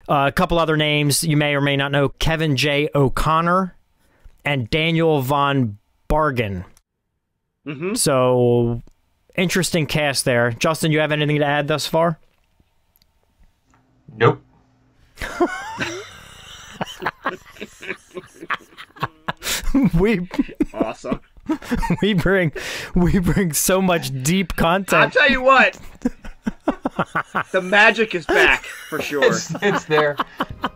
A couple other names you may or may not know: Kevin J. O'Connor and Daniel von Bergen. Mm-hmm. So, interesting cast there. Justin, you have anything to add thus far? Nope. Awesome. We bring so much deep content. I'll tell you what. The magic is back, for sure. It's there.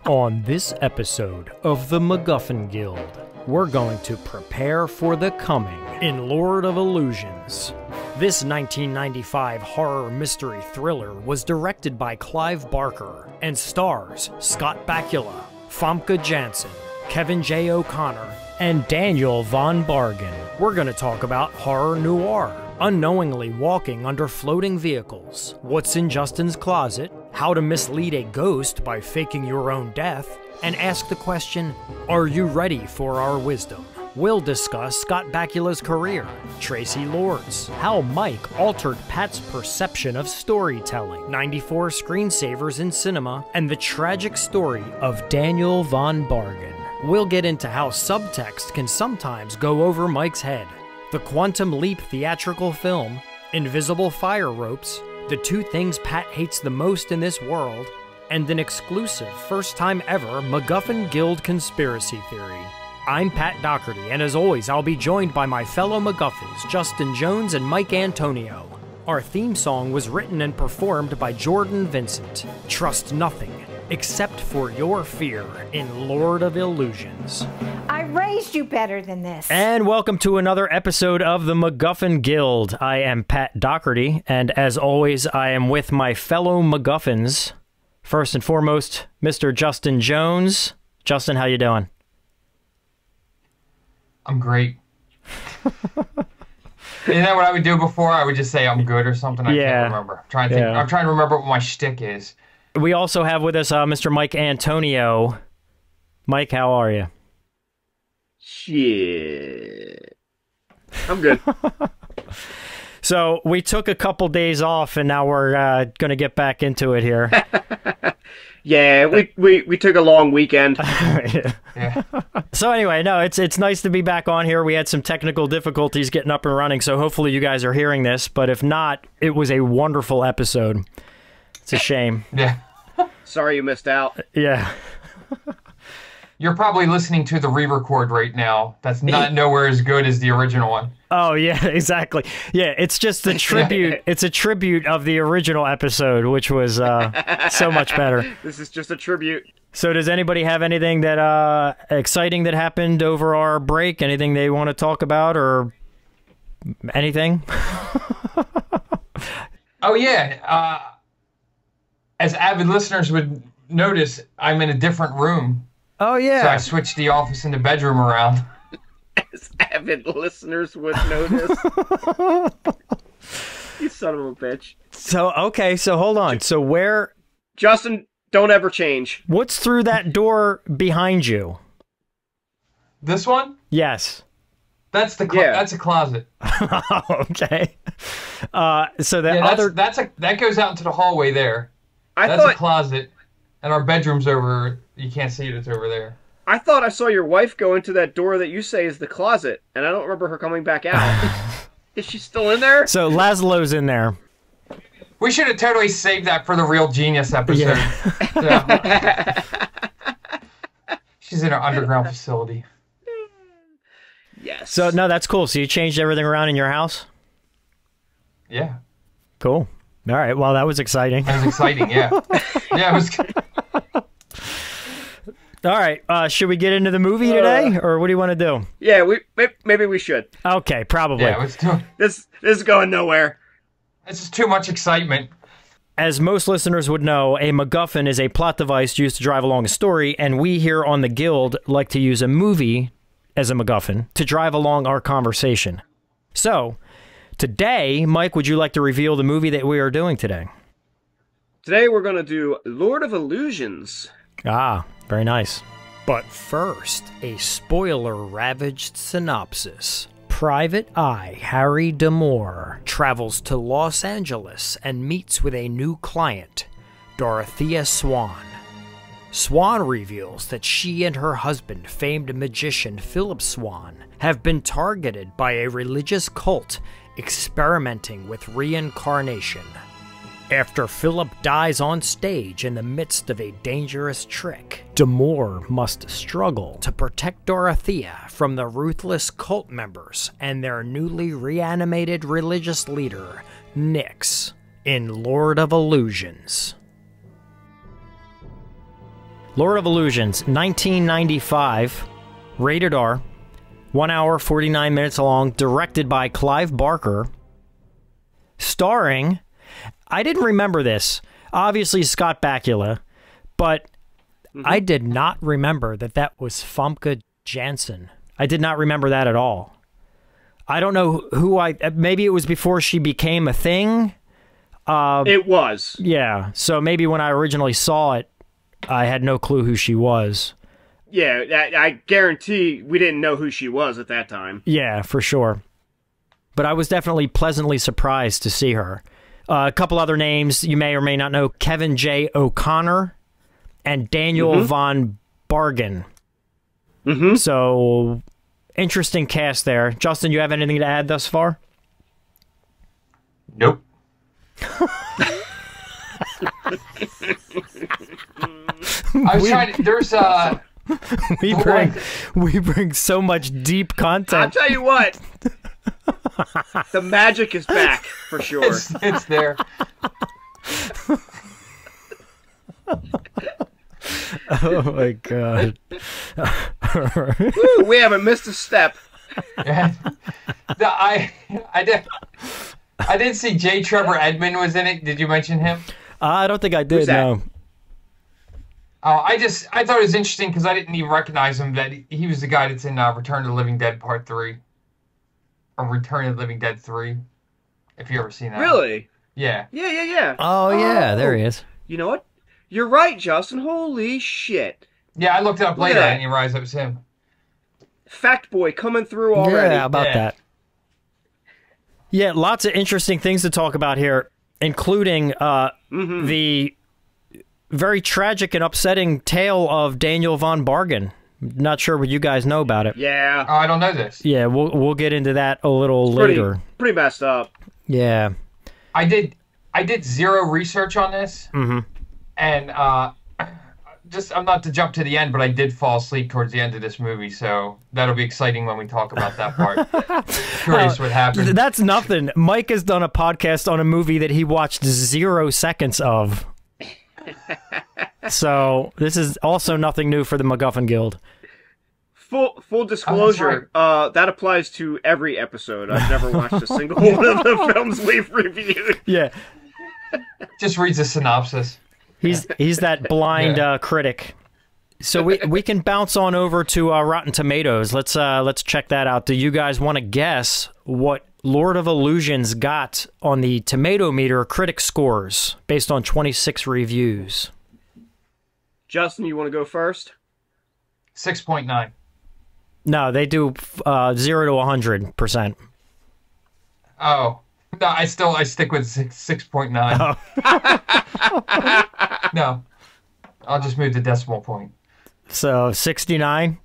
On this episode of the MacGuffin Guild, we're going to prepare for the coming in Lord of Illusions. This 1995 horror mystery thriller was directed by Clive Barker and stars Scott Bakula, Famke Janssen, Kevin J. O'Connor, and Daniel von Bergen. We're going to talk about Horror Noir, unknowingly walking under floating vehicles, what's in Justin's closet, how to mislead a ghost by faking your own death, and ask the question, are you ready for our wisdom? We'll discuss Scott Bakula's career, Traci Lords, how Mike altered Pat's perception of storytelling, 94 screensavers in cinema, and the tragic story of Daniel von Bergen. We'll get into how subtext can sometimes go over Mike's head, the Quantum Leap theatrical film, invisible fire ropes, the two things Pat hates the most in this world, and an exclusive first-time ever MacGuffin Guild Conspiracy Theory. I'm Pat Doherty, and as always, I'll be joined by my fellow MacGuffins, Justin Jones and Mike Antonio. Our theme song was written and performed by Jordan Vincent. Trust nothing except for your fear in Lord of Illusions. I raised you better than this. And welcome to another episode of the MacGuffin Guild. I am Pat Doherty, and as always, I am with my fellow MacGuffins. First and foremost, Mr. Justin Jones. Justin, how you doing? I'm great. Isn't that what I would do before? I would just say I'm good or something. I can't remember. I'm trying to remember what my shtick is. We also have with us Mr. Mike Antonio. Mike, how are you? Shit. I'm good. So we took a couple days off, and now we're going to get back into it here. Yeah, we took a long weekend. Yeah. So anyway, no, it's nice to be back on here. We had some technical difficulties getting up and running, so hopefully you guys are hearing this. But if not, it was a wonderful episode. It's a shame. Yeah. Sorry you missed out. Yeah. You're probably listening to the re-record right now. That's not nowhere as good as the original one. Oh, yeah, exactly. Yeah, it's just a tribute. It's a tribute of the original episode, which was so much better. This is just a tribute. So does anybody have anything that exciting that happened over our break? Anything they want to talk about or anything? Oh, yeah. As avid listeners would notice, I'm in a different room. Oh, yeah. So I switched the office and the bedroom around. As avid listeners would notice. You son of a bitch. So, okay, so hold on. So where... Justin, don't ever change. What's through that door behind you? This one? Yes. That's that's a closet. Okay. So the that goes out into the hallway there. That's a closet, and our bedroom's over. You can't see it; it's over there. I thought I saw your wife go into that door that you say is the closet, and I don't remember her coming back out. Is she still in there? So Laszlo's in there. We should have totally saved that for the Real Genius episode. Yeah. She's in her underground facility. Yes. So, no, that's cool. So you changed everything around in your house? Yeah. Cool. All right. Well, that was exciting. That was exciting, yeah. Yeah, it was. All right. Should we get into the movie today, or what do you want to do? Yeah, maybe we should. Okay, probably. Yeah, let's do it. This is going nowhere. This is too much excitement. As most listeners would know, a MacGuffin is a plot device used to drive along a story, and we here on the Guild like to use a movie as a MacGuffin to drive along our conversation. So, today, Mike, would you like to reveal the movie that we are doing today? Today we're going to do Lord of Illusions. Ah, very nice. But first, a spoiler-ravaged synopsis. Private Eye Harry D'Amour travels to Los Angeles and meets with a new client, Dorothea Swan. Swan reveals that she and her husband, famed magician Philip Swan, have been targeted by a religious cult experimenting with reincarnation. After Philip dies on stage in the midst of a dangerous trick, D'Amour must struggle to protect Dorothea from the ruthless cult members and their newly reanimated religious leader, Nyx, in Lord of Illusions. Lord of Illusions, 1995, rated R, 1 hour, 49 minutes long, directed by Clive Barker, starring, I didn't remember this, obviously Scott Bakula, but I did not remember that that was Famke Janssen. I did not remember that at all. I don't know who maybe it was before she became a thing. It was. Yeah, so maybe when I originally saw it, I had no clue who she was. Yeah, I guarantee we didn't know who she was at that time. Yeah, for sure. But I was definitely pleasantly surprised to see her. A couple other names you may or may not know. Kevin J. O'Connor and Daniel von Bergen. So, interesting cast there. Justin, you have anything to add thus far? Nope. I was trying to, there's we bring so much deep content. I'll tell you what. The magic is back for sure. It's there. Oh my god. Woo, we haven't missed a step. I did see J. Trevor Edmund was in it. Did you mention him? I don't think I did, no. Oh, I thought it was interesting because I didn't even recognize him, that he was the guy that's in Return of the Living Dead Part 3. Or Return of the Living Dead 3. If you ever seen that. Really? Yeah. Yeah. Oh, yeah, there he is. You know what? You're right, Justin. Holy shit. Yeah, I looked it up later and you realized it was him. Fact boy coming through already. Yeah, how about that? Yeah, lots of interesting things to talk about here, including the very tragic and upsetting tale of Daniel von Bergen. Not sure what you guys know about it. Yeah. Oh, I don't know this. Yeah, we'll get into that a little later. Pretty messed up. Yeah. I did zero research on this. And I'm not to jump to the end, but I did fall asleep towards the end of this movie, so that'll be exciting when we talk about that part. Curious what happened. That's nothing. Mike has done a podcast on a movie that he watched 0 seconds of. So this is also nothing new for the MacGuffin Guild. Full disclosure, that applies to every episode. I've never watched a single one of the films we've reviewed. Yeah. Just reads a synopsis. He's that blind critic. So we can bounce on over to Rotten Tomatoes. Let's check that out. Do you guys want to guess what Lord of Illusions got on the Tomato Meter critic scores based on 26 reviews? Justin, you want to go first? 6.9. No, they do 0 to 100%. Oh. No, I stick with 6.9. Oh. No. I'll just move the decimal point. So 69%?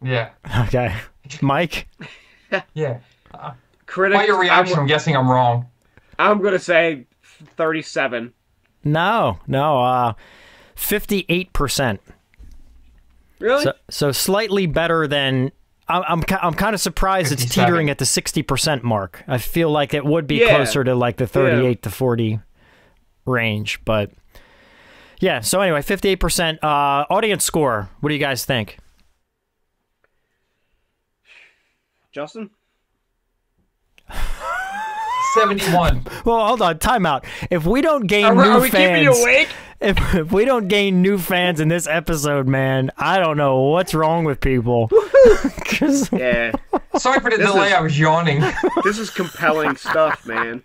Yeah. Okay. Mike? Yeah. Critics, by your reaction, I'm guessing I'm wrong. I'm going to say 37. No. 58%. Really? So slightly better than... I'm kind of surprised 57. It's teetering at the 60% mark. I feel like it would be closer to like the 38 to 40 range, but... Yeah, so anyway, 58%. Audience score, what do you guys think? Justin? 71. Well, hold on, time out. If we don't gain new are we fans... keeping you awake? If we don't gain new fans in this episode, man, I don't know what's wrong with people. Yeah. Sorry for the delay, I was yawning. This is compelling stuff, man.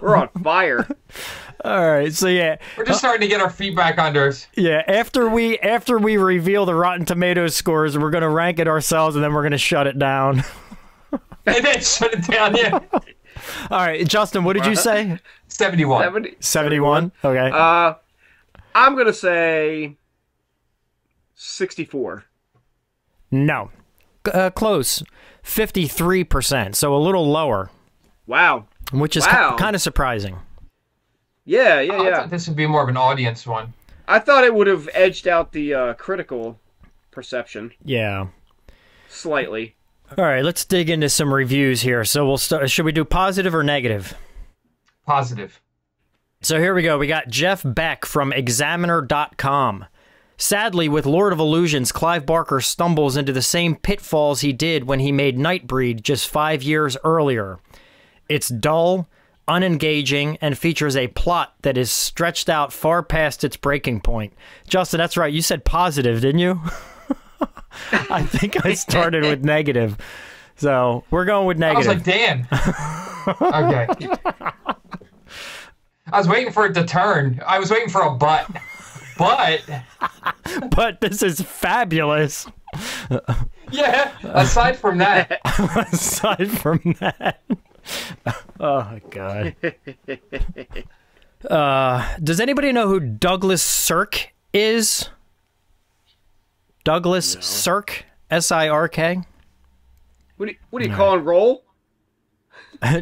We're on fire. All right, so yeah, we're just starting to get our feet back under us. Yeah, after we reveal the Rotten Tomatoes scores, we're gonna rank it ourselves, and then we're gonna shut it down. And then shut it down, yeah. All right, Justin, what did you say? 71. 71? Okay. I'm going to say 64. No. Close. 53%, so a little lower. Wow. Which is kind of surprising. Yeah. I thought this would be more of an audience one. I thought it would have edged out the critical perception. Yeah. Slightly. All right, let's dig into some reviews here. So we'll start. Should we do positive or negative? Positive. So here we go. We got Jeff Beck from Examiner.com. Sadly, with Lord of Illusions, Clive Barker stumbles into the same pitfalls he did when he made Nightbreed just 5 years earlier. It's dull, unengaging, and features a plot that is stretched out far past its breaking point. Justin, that's right. You said positive, didn't you? I think I started with negative. So we're going with negative. I was like, Dan. Okay. I was waiting for it to turn. I was waiting for a but. But this is fabulous. Yeah, aside from that. Aside from that. Oh, my God. Does anybody know who Douglas Sirk is? Douglas Sirk? S-I-R-K? What do you call it? Roll?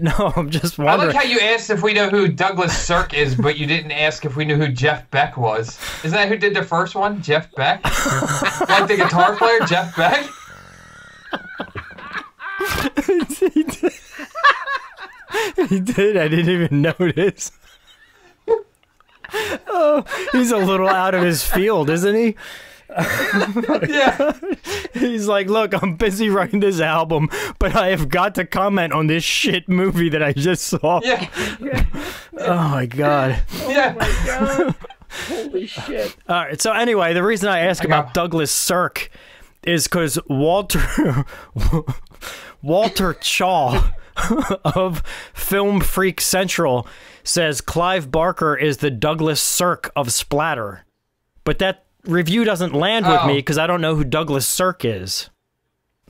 No, I'm just I wondering. like how you asked if we know who Douglas Sirk is, but you didn't ask if we knew who Jeff Beck was. Isn't that who did the first one? Jeff Beck? Like the guitar player, Jeff Beck? He did. I didn't even notice. Oh, he's a little out of his field, isn't he? Yeah. He's like, look, I'm busy writing this album, but I have got to comment on this shit movie that I just saw. Yeah. Oh, my God. Yeah. Oh my God. Holy shit. All right, so anyway, the reason I ask about Douglas Sirk is because Walter Chaw of Film Freak Central says Clive Barker is the Douglas Sirk of splatter. But that review doesn't land with me because I don't know who Douglas Sirk is.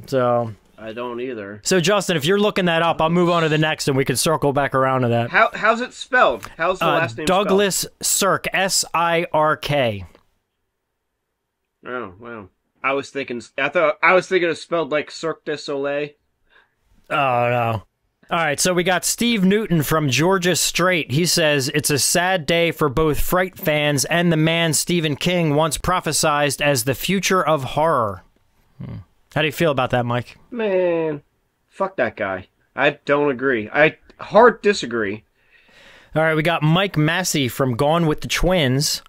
So I don't either. So Justin, if you're looking that up, I'll move on to the next and we can circle back around to that. How's it spelled? How's the last name Douglas Sirk, S-I-R-K. Oh, wow. I was thinking it spelled like Cirque du Soleil. Oh, no. All right, so we got Steve Newton from Georgia Straight. He says, it's a sad day for both Fright fans and the man Stephen King once prophesized as the future of horror. How do you feel about that, Mike? Man, fuck that guy. I don't agree. I hard disagree. All right, we got Mike Massey from Gone with the Twins.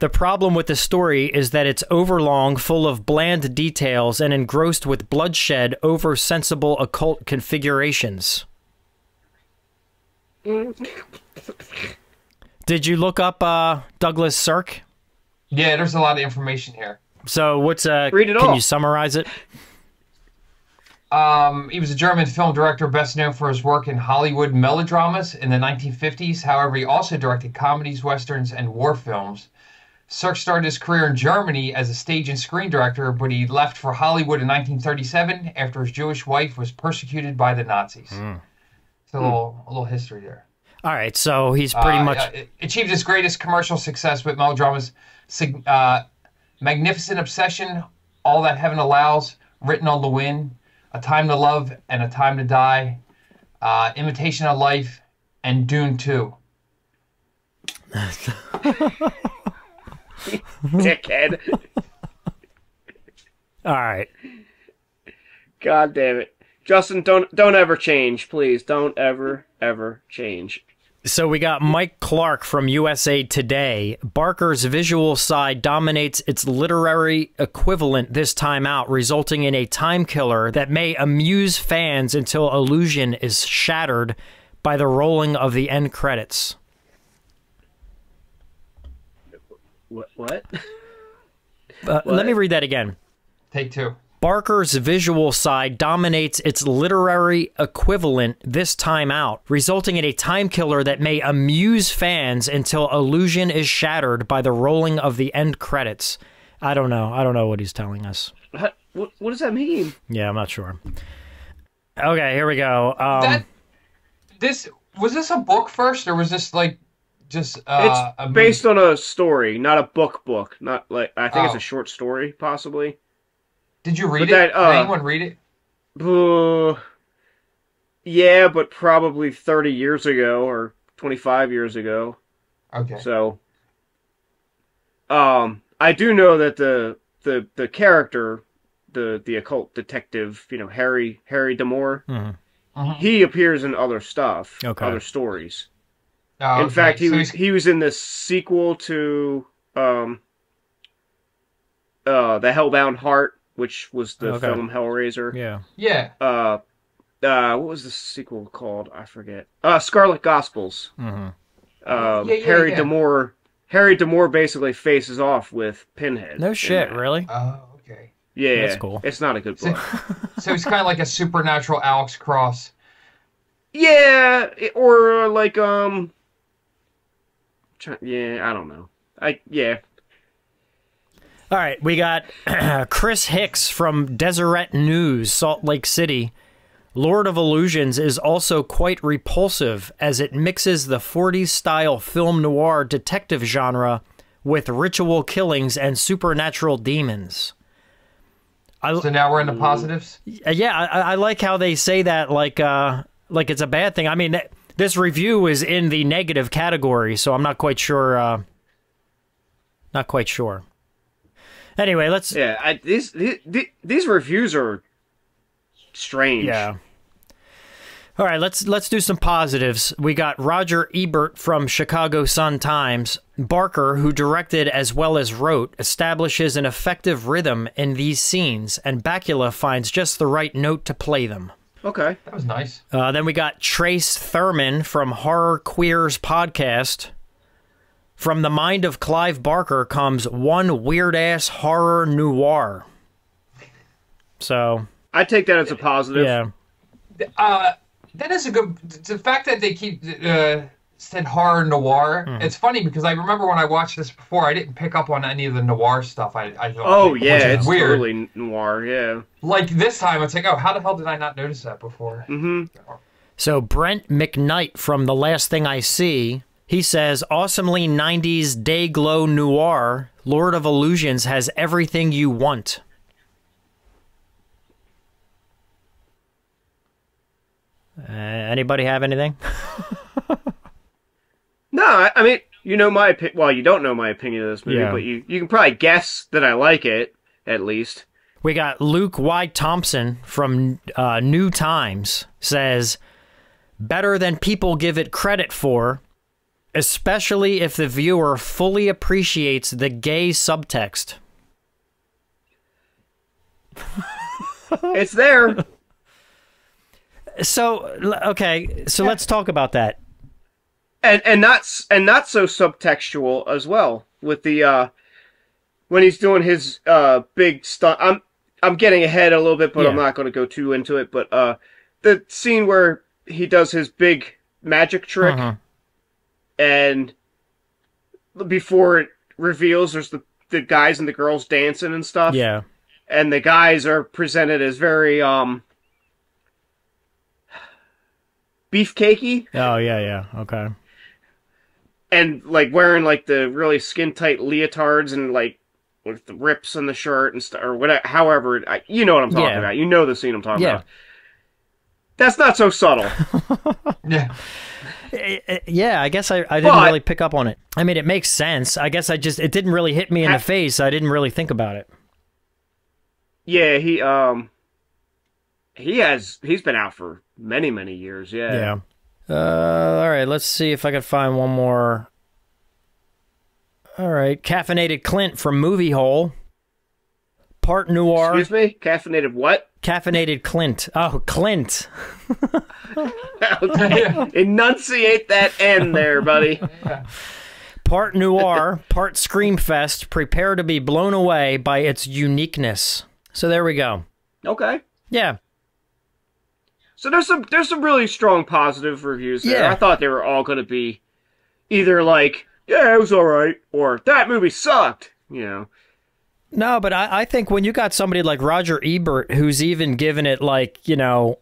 The problem with the story is that it's overlong, full of bland details, and engrossed with bloodshed, over-sensible occult configurations. Did you look up Douglas Sirk? Yeah, there's a lot of information here. So what's Read it can all. you summarize it? He was a German film director best known for his work in Hollywood melodramas in the 1950s. However, he also directed comedies, westerns, and war films. Sirk started his career in Germany as a stage and screen director, but he left for Hollywood in 1937 after his Jewish wife was persecuted by the Nazis. So a little history there. All right, so he's pretty much... achieved his greatest commercial success with melodramas, Magnificent Obsession, All That Heaven Allows, Written on the Wind, A Time to Love and A Time to Die, Imitation of Life, and Dune 2. Dickhead. All right. God damn it. Justin, don't ever change, please. Don't ever change. So we got Mike Clark from USA Today. Barker's visual side dominates its literary equivalent this time out, resulting in a time killer that may amuse fans until illusion is shattered by the rolling of the end credits. What? Let me read that again. Take two. Barker's visual side dominates its literary equivalent this time out, resulting in a time killer that may amuse fans until illusion is shattered by the rolling of the end credits. I don't know. I don't know what he's telling us. What does that mean? Yeah, I'm not sure. Okay, here we go. Was this a book first, or was this like just it's based on a story, not a book. Not like I think it's a short story, possibly. Did you read it? Did anyone read it? Yeah, but probably 30 years ago or 25 years ago. Okay. So, I do know that the character, the occult detective, Harry Damore, he appears in other stuff, other stories. Oh, in fact, he was in the sequel to the Hellbound Heart, which was the film Hellraiser. Yeah. What was the sequel called? I forget. Scarlet Gospels. Harry Damore basically faces off with Pinhead. No shit, really? Oh, okay. Yeah, that's cool. It's not a good book. So he's kind of like a supernatural Alex Cross. Yeah, or like yeah, I don't know. All right, we got Chris Hicks from Deseret News, Salt Lake City. Lord of Illusions is also quite repulsive as it mixes the 40s-style film noir detective genre with ritual killings and supernatural demons. So now we're in the positives? Yeah, I like how they say that like it's a bad thing. I mean, this review is in the negative category, so I'm not quite sure. Anyway, let's. Yeah, these reviews are strange. Yeah. All right, let's do some positives. We got Roger Ebert from Chicago Sun-Times. Barker, who directed as well as wrote, establishes an effective rhythm in these scenes, and Bakula finds just the right note to play them. Okay. That was nice. Then we got Trace Thurman from Horror Queers Podcast. From the mind of Clive Barker comes one weird-ass horror noir. So... I take that as a positive. Yeah. That is a good... The fact that they keep said horror noir, it's funny because I remember when I watched this before, I didn't pick up on any of the noir stuff. I thought, it's weird. totally noir, yeah. Like this time, it's like, oh, how the hell did I not notice that before? So Brent McKnight from The Last Thing I See, he says, awesomely 90s day glow noir, Lord of Illusions has everything you want. Anybody have anything? No, I mean, you know my opinion. Well, you don't know my opinion of this movie, but you can probably guess that I like it, at least. We got Luke Y. Thompson from New Times says, better than people give it credit for, especially if the viewer fully appreciates the gay subtext. It's there. So, okay, so let's talk about that. And not so subtextual as well, with the when he's doing his big stunt. I'm getting ahead a little bit, but I'm not going to go too into it. But the scene where he does his big magic trick, and before it reveals, there's the guys and the girls dancing and stuff. Yeah, and the guys are presented as very beefcakey. Oh yeah, okay. And like wearing like the really skin tight leotards and like with the rips on the shirt and stuff or whatever. However, you know what I'm talking about. You know the scene I'm talking about. That's not so subtle. Yeah, I guess I didn't really pick up on it. I mean, it makes sense. I guess it didn't really hit me in the face. I didn't really think about it. Yeah, he's been out for many years. Yeah. All right, let's see if I can find one more. All right, Caffeinated Clint from Movie Hole. Part noir. Excuse me? Caffeinated what? Caffeinated Clint. Oh, Clint. Okay. Enunciate that N there, buddy. Part noir, part screamfest. Prepare to be blown away by its uniqueness. So there we go. Okay. Yeah. So there's some really strong positive reviews there. Yeah. I thought they were all going to be either like, yeah, it was all right, or that movie sucked, you know. No, but I think when you got somebody like Roger Ebert, who's even given it like, you know,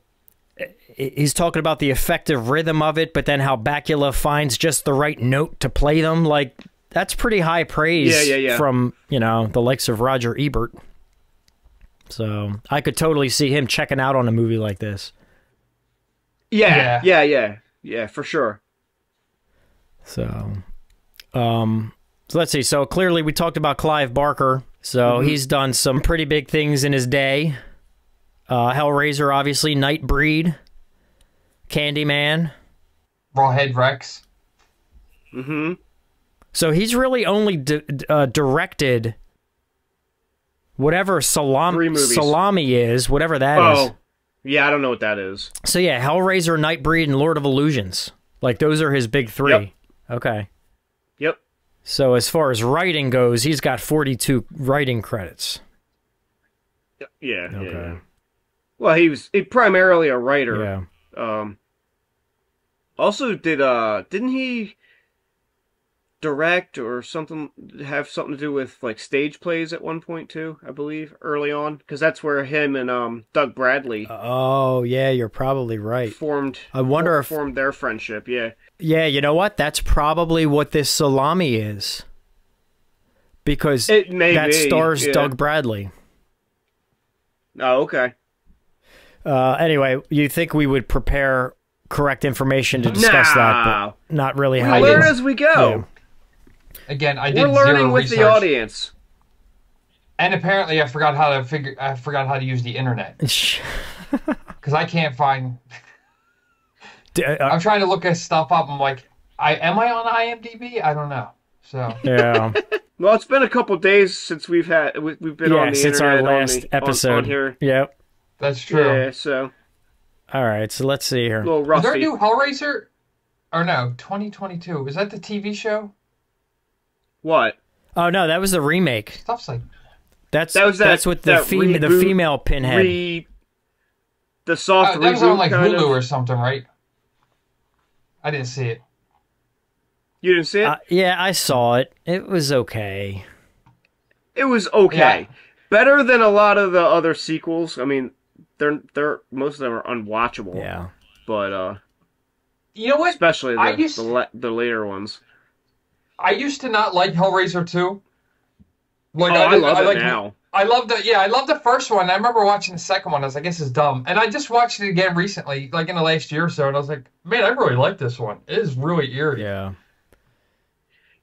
he's talking about the effective rhythm of it, but then how Bakula finds just the right note to play them. Like, that's pretty high praise from, you know, the likes of Roger Ebert. So I could totally see him checking out on a movie like this. Yeah, for sure. So, so let's see. So clearly we talked about Clive Barker. So he's done some pretty big things in his day. Hellraiser, obviously, Nightbreed, Candyman, Rawhead Rex. So he's really only directed whatever Salami is, whatever that is. Yeah, I don't know what that is. So yeah, Hellraiser, Nightbreed, and Lord of Illusions. Like, those are his big three. Yep. Okay. Yep. So as far as writing goes, he's got 42 writing credits. Yeah. Okay. Yeah. Well, he's primarily a writer. Yeah. Also, didn't he direct or something, have something to do with like stage plays at one point too, I believe, early on? Because that's where him and Doug Bradley oh yeah, you're probably right. formed their friendship. Yeah, you know what, that's probably what this Salami is, because that stars Doug Bradley. Oh, okay. Anyway, you think we would prepare correct information to discuss that, but not really how we learn as we go. Yeah. Again, I did We're learning zero with research. the audience. And apparently I forgot how to use the internet. Because I can't find... I'm trying to look this stuff up. I'm like, am I on IMDb? I don't know. So yeah. Well, it's been a couple days since we've been on the since internet our last episode on here. Yep. That's true. Yeah, so... All right, so let's see here. A little Is rusty. there a new Hellraiser? Or no, 2022. Is that the TV show? What? Oh no, that was the remake. That Stuff's like... That's with the female pinhead. The soft reboot, that was on like kind Hulu of. or something, right? I didn't see it. You didn't see it? Yeah, I saw it. It was okay. It was okay. Yeah. Better than a lot of the other sequels. I mean, they're most of them are unwatchable. Yeah. But You know what? especially the later ones. I used to not like Hellraiser 2. Like, I love it now. I love the first one. I remember watching the second one. I was like, this is dumb. And I just watched it again recently, like in the last year or so, and I was like, man, I really like this one. It is really eerie. Yeah.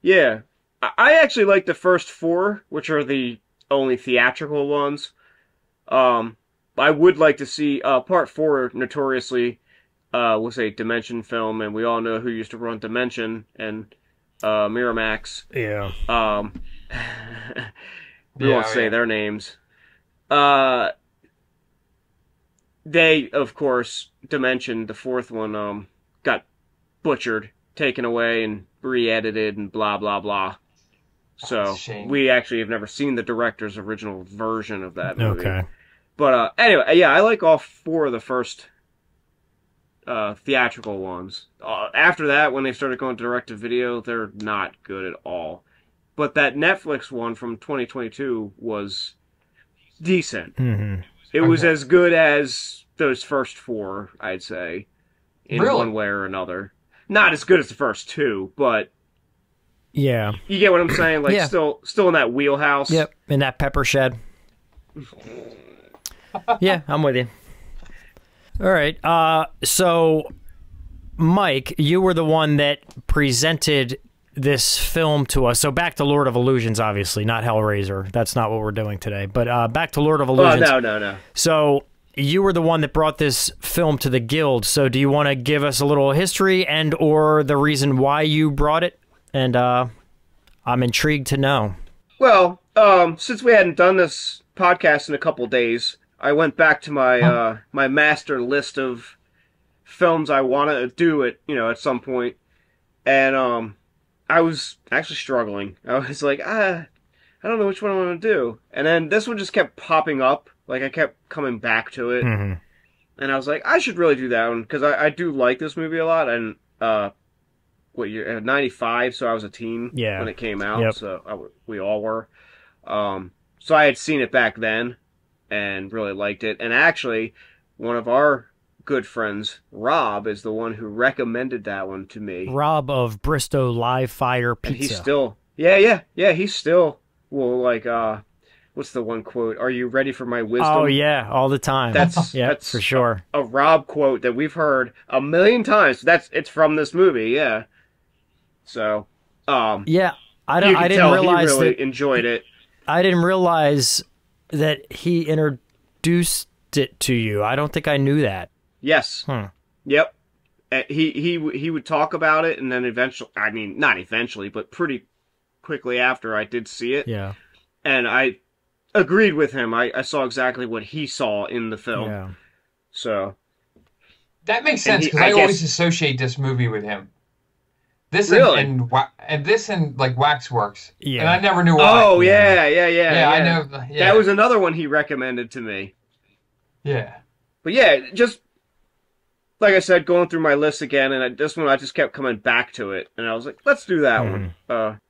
Yeah. I actually like the first four, which are the only theatrical ones. I would like to see part 4 notoriously was a Dimension film, and we all know who used to run Dimension and Miramax. Yeah. We won't say their names. They, of course, Dimension, the fourth one, got butchered, taken away, and re-edited, and blah, blah, blah. So, we actually have never seen the director's original version of that movie. Okay. But, anyway, yeah, I like all 4 of the first theatrical ones. After that, when they started going direct-to-video, they're not good at all. But that Netflix one from 2022 was decent. Mm-hmm. It was as good as those first 4, I'd say, in one way or another. Not as good as the first 2, but yeah, you get what I'm saying. Like still in that wheelhouse. Yep, in that pepper shed. Yeah, I'm with you. All right. So, Mike, you were the one that presented this film to us. So back to Lord of Illusions, obviously, not Hellraiser. That's not what we're doing today. But back to Lord of Illusions. Oh, no. So you were the one that brought this film to the Guild. So do you want to give us a little history and or the reason why you brought it? And I'm intrigued to know. Well, since we hadn't done this podcast in a couple days, I went back to my my master list of films I want to do at some point, and I was actually struggling. I was like, I don't know which one I want to do, and then this one just kept popping up. Like I kept coming back to it, and I was like, I should really do that one because I do like this movie a lot. And what year? 95, so I was a teen when it came out. Yep. So we all were. So I had seen it back then and really liked it. And actually, one of our good friends, Rob, is the one who recommended that one to me. Rob of Bristow Live Fire Pizza. And he's still, he's still, well, like, what's the one quote? Are you ready for my wisdom? Oh, yeah, all the time. That's for sure. A Rob quote that we've heard a million times. It's from this movie, yeah. So, yeah, I didn't realize he really that enjoyed it. I didn't realize that he introduced it to you. I don't think I knew that. Yes. Yep. He would talk about it, and then eventually, I mean, not eventually, but pretty quickly after, I did see it. Yeah. And I agreed with him. I saw exactly what he saw in the film. Yeah. So. That makes sense, because I always associate this movie with him. This really? and this and like Waxworks. Yeah. And I never knew why. Oh, yeah. Yeah, I know. Yeah. That was another one he recommended to me. Yeah. But yeah, just like I said, going through my list again, and this one I just kept coming back to it, and I was like, let's do that one,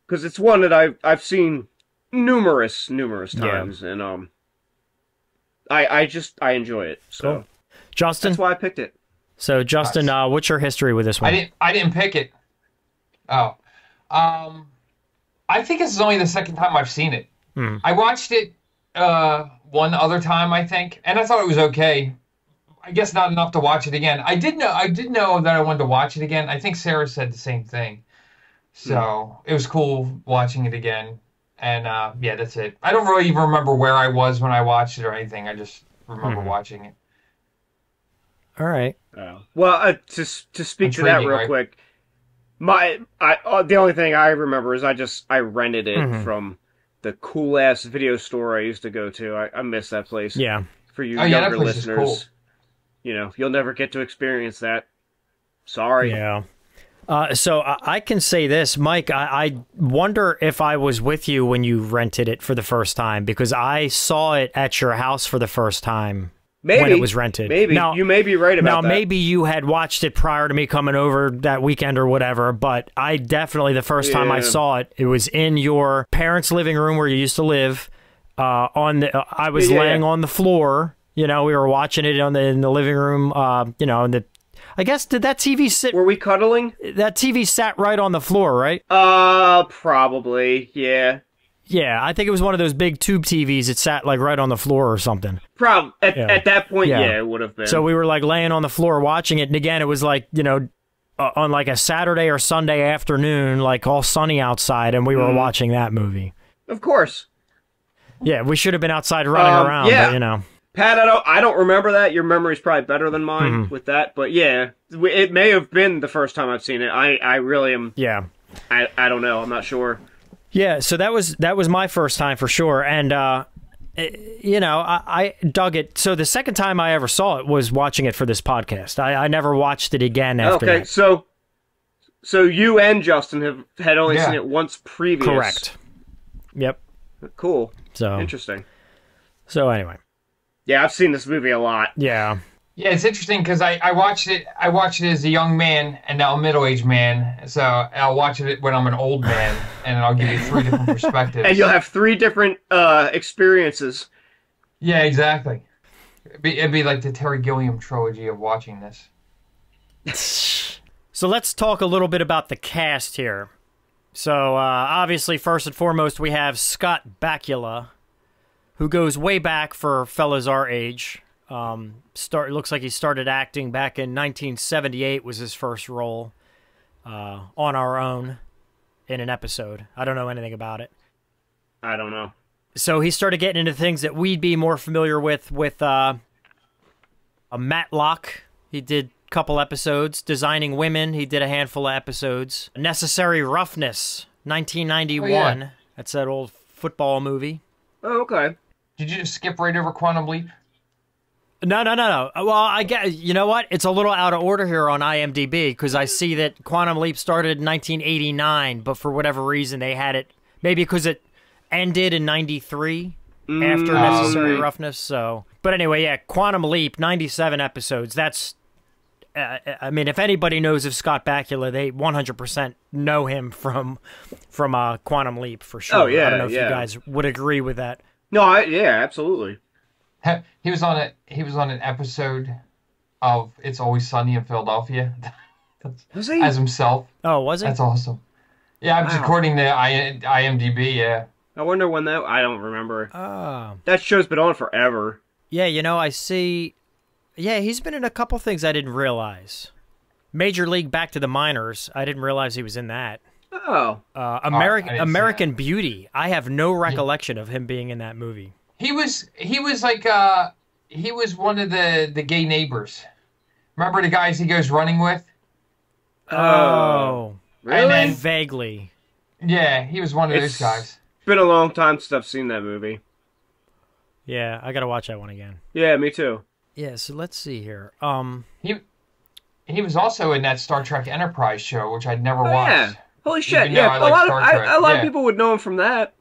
because it's one that I've seen numerous times, and I enjoy it. So cool. Justin, that's why I picked it. So Justin, what's your history with this one? I didn't pick it. Oh, I think this is only the second time I've seen it. I watched it one other time, I think, and I thought it was okay. I guess not enough to watch it again. I did know that I wanted to watch it again. I think Sarah said the same thing. So it was cool watching it again. And yeah, that's it. I don't really even remember where I was when I watched it or anything. I just remember watching it. All right. Well, to speak to that real quick, the only thing I remember is I rented it from the cool ass video store I used to go to. I miss that place. Yeah. For you younger listeners, cool. You know, you'll never get to experience that. Sorry. Yeah. So I can say this, Mike, I wonder if I was with you when you rented it for the first time, because I saw it at your house for the first time when it was rented. Maybe. Now, you may be right about that. Now, maybe you had watched it prior to me coming over that weekend or whatever, but I definitely, the first time I saw it, it was in your parents' living room where you used to live. I was laying on the floor. You know, we were watching it in the living room, you know, I guess, did that TV sit... Were we cuddling? That TV sat right on the floor, right? Probably, yeah. Yeah, I think it was one of those big tube TVs. It sat, like, right on the floor or something. At that point, yeah, it would have been. So we were, like, laying on the floor watching it, and again, it was, like, you know, on, like, a Saturday or Sunday afternoon, like, all sunny outside, and we were watching that movie. Of course. Yeah, we should have been outside running around, but, you know... Pat, I don't remember that. Your memory's probably better than mine with that. But yeah, it may have been the first time I've seen it. I really am. Yeah. I don't know. I'm not sure. Yeah. So that was my first time for sure. And, you know, I dug it. So the second time I ever saw it was watching it for this podcast. I never watched it again after that. So you and Justin had only seen it once previous. Correct. Yep. Cool. So interesting. So anyway. Yeah, I've seen this movie a lot. Yeah. Yeah, it's interesting because I watched it as a young man and now a middle-aged man. So I'll watch it when I'm an old man, and I'll give you 3 different perspectives. And you'll have 3 different experiences. Yeah, exactly. It'd be like the Terry Gilliam trilogy of watching this. So let's talk a little bit about the cast here. So obviously, first and foremost, we have Scott Bakula, who goes way back for fellas our age. Looks like he started acting back in 1978 was his first role on our own in an episode. I don't know anything about it. I don't know. So he started getting into things that we'd be more familiar with a Matlock. He did a couple episodes. Designing Women, he did a handful of episodes. Necessary Roughness, 1991. Oh, yeah. That's that old football movie. Oh, okay. Did you just skip right over Quantum Leap? No. Well, I guess, you know what? It's a little out of order here on IMDb because I see that Quantum Leap started in 1989, but for whatever reason they had it, maybe because it ended in 93 after Necessary Roughness. So, but anyway, yeah, Quantum Leap, 97 episodes. That's, I mean, if anybody knows of Scott Bakula, they 100% know him from Quantum Leap for sure. Oh yeah, I don't know if you guys would agree with that. No, yeah, absolutely. He was on an episode of It's Always Sunny in Philadelphia Was he? as himself. Oh, was it? That's awesome. Yeah, I'm just according to IMDb. Yeah. I wonder when that. I don't remember. Oh. That show's been on forever. Yeah, you know, I see. Yeah, he's been in a couple things I didn't realize. Major League Back to the Minors. I didn't realize he was in that. Oh. American Beauty. I have no recollection of him being in that movie. He was like he was one of the gay neighbors. Remember the guys he goes running with? Oh. Really? And then, Vaguely. yeah, he was one of those guys. It's been a long time since I've seen that movie. Yeah, I gotta watch that one again. Yeah, me too. Yeah, so let's see here. He was also in that Star Trek Enterprise show, which I'd never watched. Yeah. Holy shit! Even though Yeah, I a like lot Star of Trek. a lot of people would know him from that,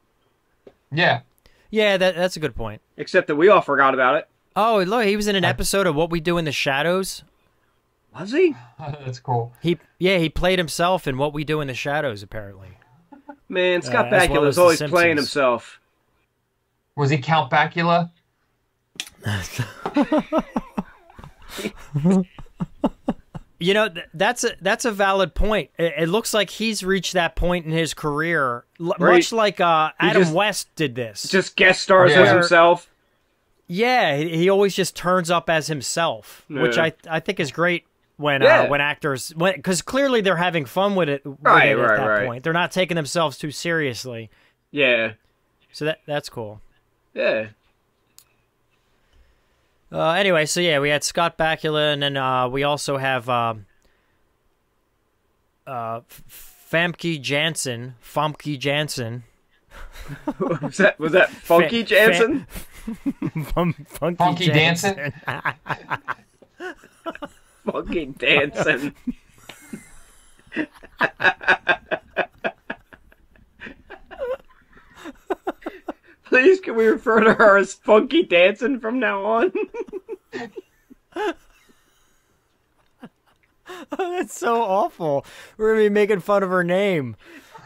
Yeah. Yeah, that's a good point. except that we all forgot about it. Oh, look, he was in an episode of What We Do in the Shadows. Was he? That's cool. He played himself in What We Do in the Shadows, apparently. Man, Scott as well Bakula as is The always Simpsons. playing himself. Was he Count Bakula? You know, that's a valid point. It looks like he's reached that point in his career, much like Adam West did this. Just guest stars Yeah. as himself. Yeah, he always just turns up as himself, which Yeah. I think is great when Yeah. actors, because clearly they're having fun with it, at that point. They're not taking themselves too seriously. Yeah. So that's cool. Yeah. Anyway, so yeah, we had Scott Bakula, and then we also have Famke Janssen. Was that Funky Janssen? Funky Dancin'? Funky dancing. Please, can we refer to her as Funky Dancing from now on? That's so awful. We're gonna be making fun of her name.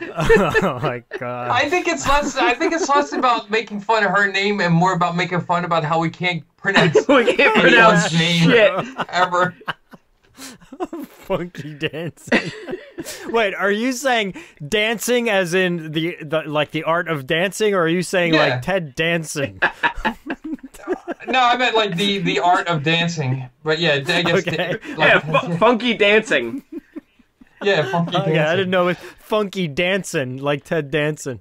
Oh my god. I think it's less about making fun of her name and more about making fun about how we can't pronounce We can't pronounce anyone's name shit. ever. Funky dancing. Wait, are you saying dancing as in the like the art of dancing, or are you saying Yeah. like Ted Danson? No, I meant like the art of dancing. But yeah, I guess Okay. Funky dancing. yeah, funky dancing. Yeah, I didn't know it was funky dancing like Ted Danson.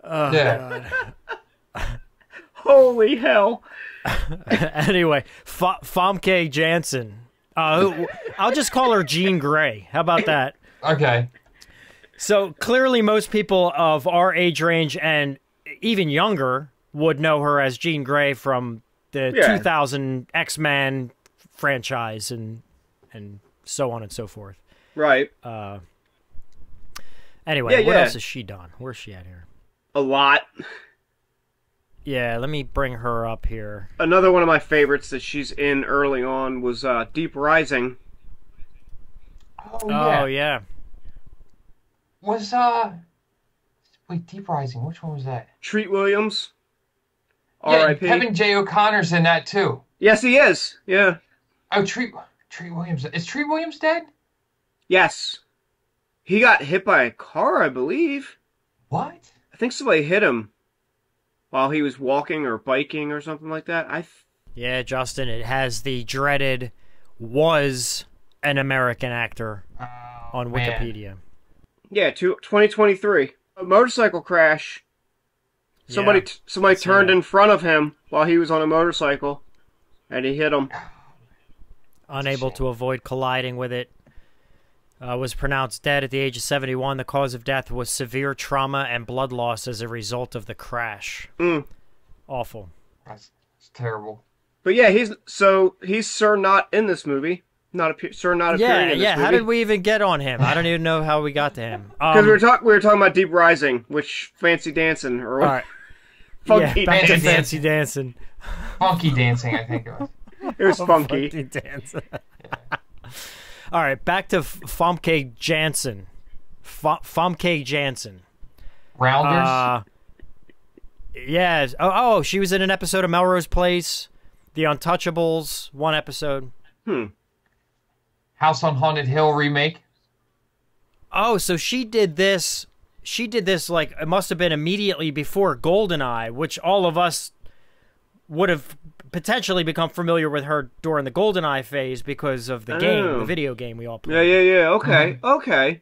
Oh, Yeah. God. Holy hell. Anyway, Famke Janssen. I'll just call her Jean Grey. How about that? Okay. So clearly most people of our age range and even younger would know her as Jean Grey from the 2000 X-Men franchise and so on and so forth. Right. Anyway, Yeah, what yeah. else has she done? Where's she at here? A lot. Yeah, let me bring her up here. Another one of my favorites that she's in early on was Deep Rising. Oh, yeah. Was wait, Deep Rising, which one was that? Treat Williams. Yeah, R.I.P. Kevin J. O'Connor's in that too. Yes, he is. Yeah. Oh, Treat Williams. Is Treat Williams dead? Yes. He got hit by a car, I believe. What? I think somebody hit him while he was walking or biking or something like that. Yeah, Justin, it has the dreaded was an American actor on man. Wikipedia. Yeah, 2023. A motorcycle crash. Somebody turned in front of him while he was on a motorcycle, and he hit him. Unable to avoid colliding with it. Was pronounced dead at the age of 71. The cause of death was severe trauma and blood loss as a result of the crash. Awful. That's terrible. But yeah, he's Sir Not in this movie. Sir Not appearing in this movie. How did we even get on him? I don't even know how we got to him. Because we were talking about Deep Rising, which Fancy Dancing or All right. Funky back to Dancing. Fancy Dancing. Funky dancing, I think it was. It was funky. Funky Dancing. All right, back to Famke Janssen. Famke Janssen. Rounders? Yeah. Oh, she was in an episode of Melrose Place, The Untouchables, one episode. House on Haunted Hill remake. Oh, so she did this. She did this, like, it must have been immediately before GoldenEye, which all of us would have potentially become familiar with her during the GoldenEye phase because of the game, the video game we all played. Yeah. Okay, okay.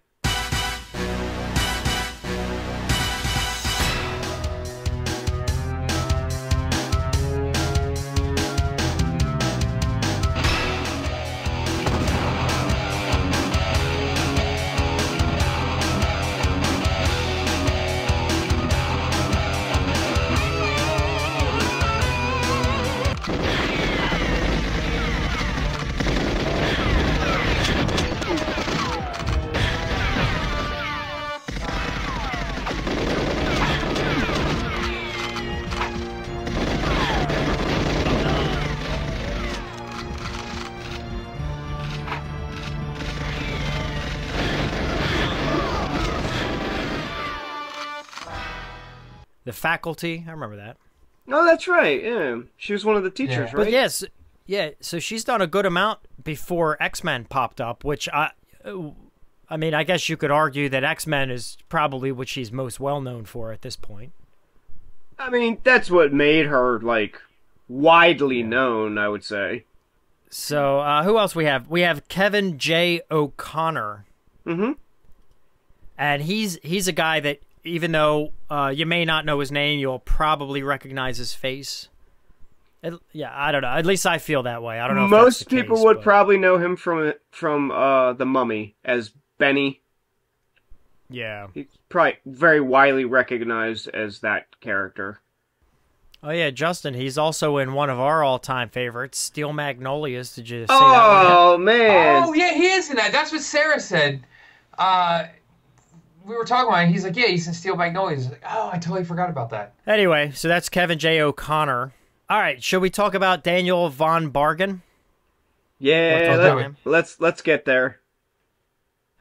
The Faculty, I remember that. Oh, that's right. Yeah, she was one of the teachers, right? But yes, yeah. So she's done a good amount before X-Men popped up, which I mean, I guess you could argue that X-Men is probably what she's most well known for at this point. I mean, that's what made her like widely known, I would say. So who else we have? We have Kevin J. O'Connor. Mm-hmm. And he's a guy that, even though you may not know his name, you'll probably recognize his face. Yeah, I don't know. At least I feel that way. I don't know if most that's the people case, would but... probably know him from The Mummy as Benny. Yeah. He's probably very widely recognized as that character. Oh yeah, Justin. He's also in one of our all-time favorites, Steel Magnolias. Did you see that Oh one? man! Oh yeah, he is in that. That's what Sarah said. We were talking about it. He's like, yeah, he's in Steel Magnolias. Like, oh, I totally forgot about that. Anyway, so that's Kevin J. O'Connor. All right, should we talk about Daniel von Bergen? Yeah, let's get there.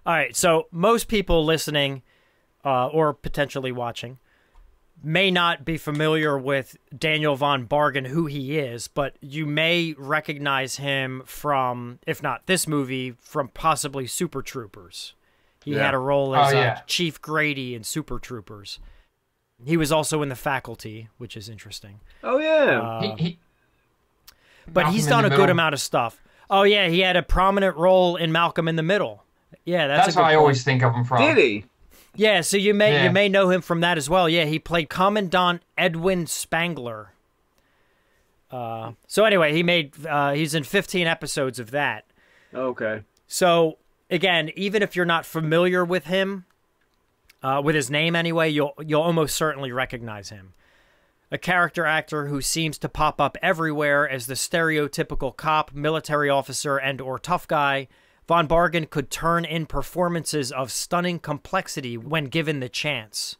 All right, so most people listening or potentially watching may not be familiar with Daniel von Bergen, who he is, but you may recognize him from, if not this movie, from possibly Super Troopers. He had a role as Chief Grady in Super Troopers. He was also in The Faculty, which is interesting. Oh, yeah. But he's done a good amount of stuff. Oh, yeah, he had a prominent role in Malcolm in the Middle. Yeah, that's a good how I point. always think of him from. Did he? Yeah, so you may know him from that as well. Yeah, he played Commandant Edwin Spangler. So anyway, he's in 15 episodes of that. Okay. So again, even if you're not familiar with him, with his name anyway, you'll almost certainly recognize him. A character actor who seems to pop up everywhere as the stereotypical cop, military officer, and or tough guy, von Bergen could turn in performances of stunning complexity when given the chance.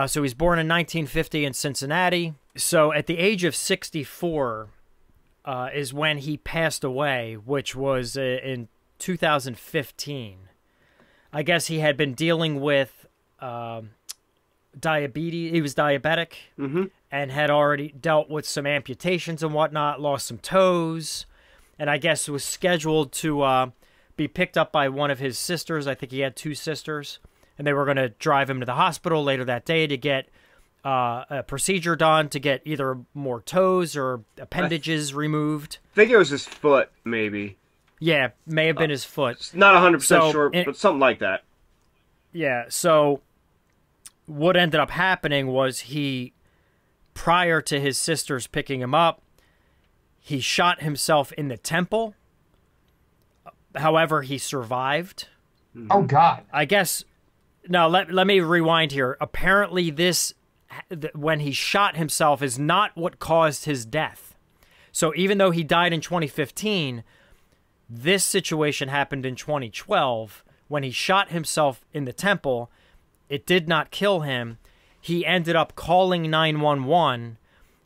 So he's born in 1950 in Cincinnati. So at the age of 64 is when he passed away, which was in 2015. I guess he had been dealing with diabetes. He was diabetic and had already dealt with some amputations and whatnot, lost some toes, and I guess was scheduled to be picked up by one of his sisters. I think he had two sisters, and they were going to drive him to the hospital later that day to get a procedure done to get either more toes or appendages removed. I think it was his foot, maybe. Yeah, may have been his foot. It's not 100% sure, but something like that. Yeah, so what ended up happening was prior to his sisters picking him up, he shot himself in the temple. However, he survived. Oh, God. I guess... No, let me rewind here. Apparently, when he shot himself is not what caused his death. So even though he died in 2015, this situation happened in 2012. When he shot himself in the temple, it did not kill him. He ended up calling 911,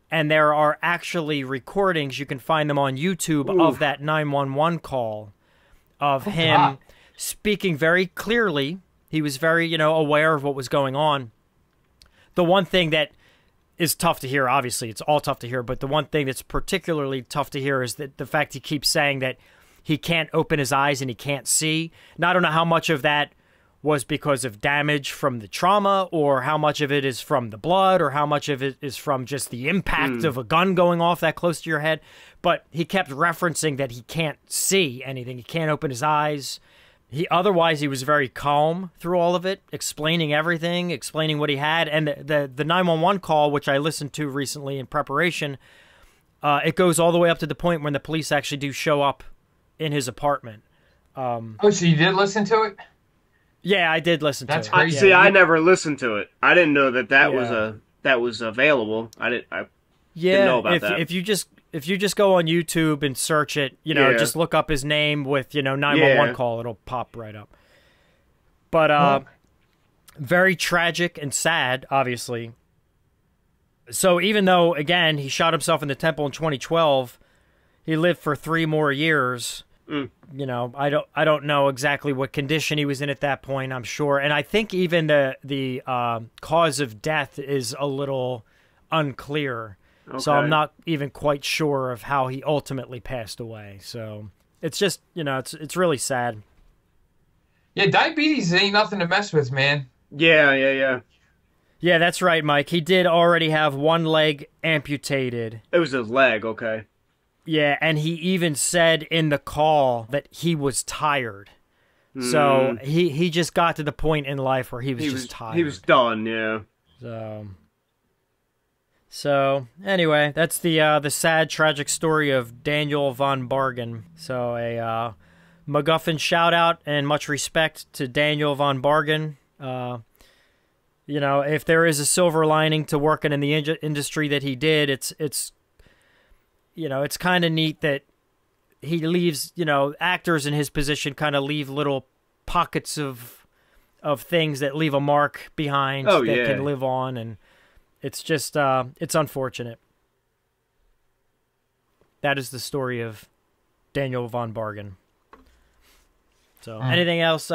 and there are actually recordings, you can find them on YouTube, of that 911 call, of him speaking very clearly. He was very, aware of what was going on. The one thing that is tough to hear, obviously, it's all tough to hear, but the one thing that's particularly tough to hear is that the fact he keeps saying that he can't open his eyes and he can't see. Now, I don't know how much of that was because of damage from the trauma, or how much of it is from the blood, or how much of it is from just the impact of a gun going off that close to your head. But he kept referencing that he can't see anything. He can't open his eyes. Otherwise, he was very calm through all of it, explaining everything, explaining what he had. And the 911 call, which I listened to recently in preparation, it goes all the way up to the point when the police actually do show up in his apartment. So you did listen to it? Yeah, I did listen to it. Crazy. See, I never listened to it. I didn't know that was available. I didn't know about that. If you just go on YouTube and search it, just look up his name with 911 call, it'll pop right up. But very tragic and sad, obviously. So even though, again, he shot himself in the temple in 2012, he lived for 3 more years. I don't know exactly what condition he was in at that point, I'm sure. And I think even the cause of death is a little unclear. Okay. So I'm not even quite sure of how he ultimately passed away. So it's just, it's really sad. Yeah, diabetes ain't nothing to mess with, man. Yeah. Yeah, that's right, Mike. He did already have one leg amputated. It was his leg, okay. Yeah, and he even said in the call that he was tired. So he just got to the point in life where he was just tired. He was done, yeah. So anyway, that's the sad, tragic story of Daniel von Bergen. So a MacGuffin shout out and much respect to Daniel von Bergen. If there is a silver lining to working in the industry that he did, it's kind of neat that he leaves, actors in his position kind of leave little pockets of things that leave a mark behind that can live on. And it's just, it's unfortunate. That is the story of Daniel von Bergen. So anything else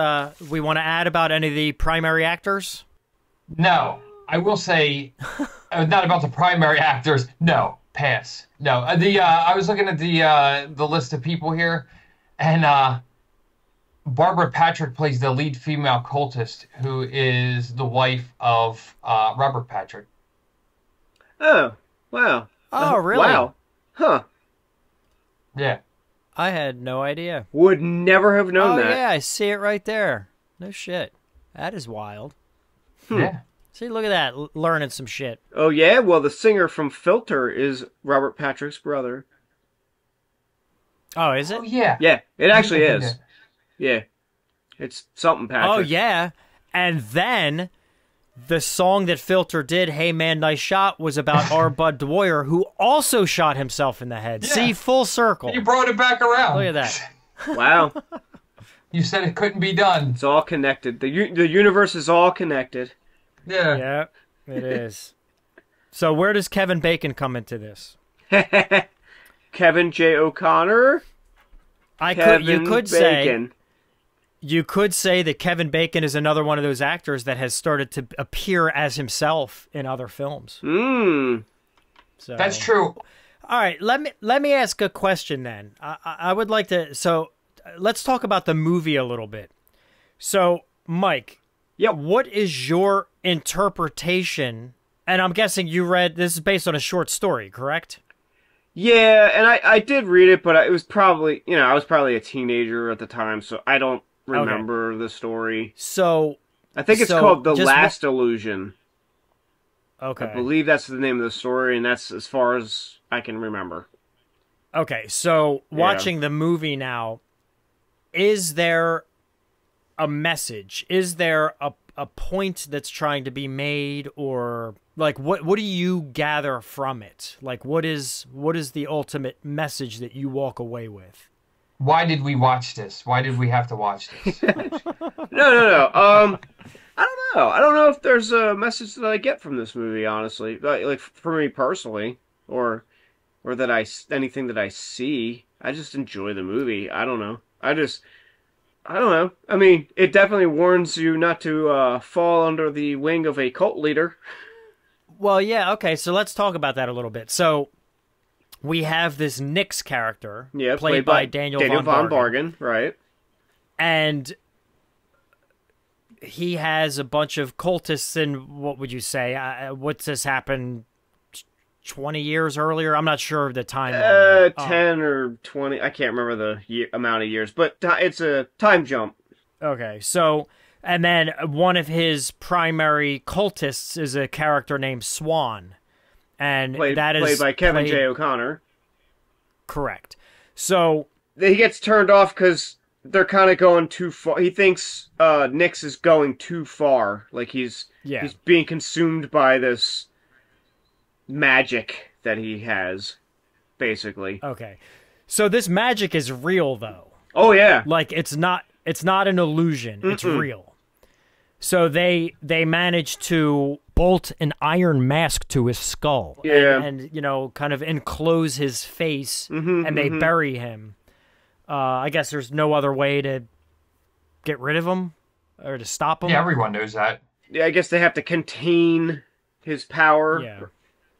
we want to add about any of the primary actors? No, I will say, not about the primary actors. No, pass. No, I was looking at the list of people here, and Barbara Patrick plays the lead female cultist, who is the wife of Robert Patrick. Oh, wow. Oh, really? Wow. Huh. Yeah. I had no idea. Would never have known that. Oh, yeah, I see it right there. No shit. That is wild. Yeah. See, look at that, learning some shit. Oh, yeah? Well, the singer from Filter is Robert Patrick's brother. Oh, is it? Oh, yeah. Yeah, it actually is. Yeah. It's something Patrick. Oh, yeah. And then the song that Filter did, Hey Man, Nice Shot, was about our Bud Dwyer, who also shot himself in the head. Yeah. See, full circle. You brought it back around. Look at that. Wow. You said it couldn't be done. It's all connected. The universe is all connected. Yeah. Yeah, it is. So where does Kevin Bacon come into this? Kevin J. O'Connor? You could say that Kevin Bacon is another one of those actors that has started to appear as himself in other films. So, that's true. All right, let me ask a question then. I would like to. So let's talk about the movie a little bit. So, Mike, what is your interpretation? And I'm guessing you read this is based on a short story, correct? Yeah, and I did read it, but it was probably I was probably a teenager at the time, so I don't remember the story. So I think it's called The Last Illusion. Okay. I believe that's the name of the story, and that's as far as I can remember. Okay, so watching the movie now, is there a message? Is there a point that's trying to be made, or like what do you gather from it? Like what is the ultimate message that you walk away with? Why did we watch this? Why did we have to watch this? No. I don't know. I don't know if there's a message that I get from this movie, honestly. Like for me personally, or that anything that I see. I just enjoy the movie. I don't know. I don't know. I mean, it definitely warns you not to fall under the wing of a cult leader. Well, yeah, okay, so let's talk about that a little bit. So, we have this Nix character, played by Daniel von Bergen, right? And he has a bunch of cultists, and what would you say? What's this happened 20 years earlier? I'm not sure of the timeline. 10 or 20. I can't remember the amount of years, but it's a time jump. Okay, so, and then one of his primary cultists is a character named Swan. And played by Kevin J. O'Connor. Correct. So he gets turned off because they're kind of going too far. He thinks Nix is going too far. Like he's being consumed by this magic that he has, basically. Okay. So this magic is real, though. Oh yeah. Like it's not an illusion. It's real. So they managed to bolt an iron mask to his skull and kind of enclose his face, and they bury him. I guess there's no other way to get rid of him or to stop him. Yeah, everyone knows that. Yeah, I guess they have to contain his power. Yeah.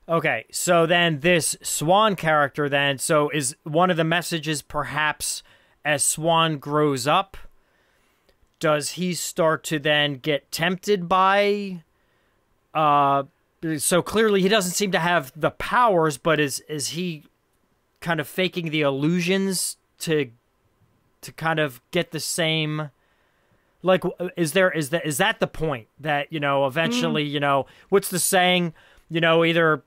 Okay, so then this Swan character so is one of the messages perhaps as Swan grows up, does he start to then get tempted by... so clearly he doesn't seem to have the powers, but is he kind of faking the illusions to kind of get the same... Like, is that the point that, eventually, what's the saying? What's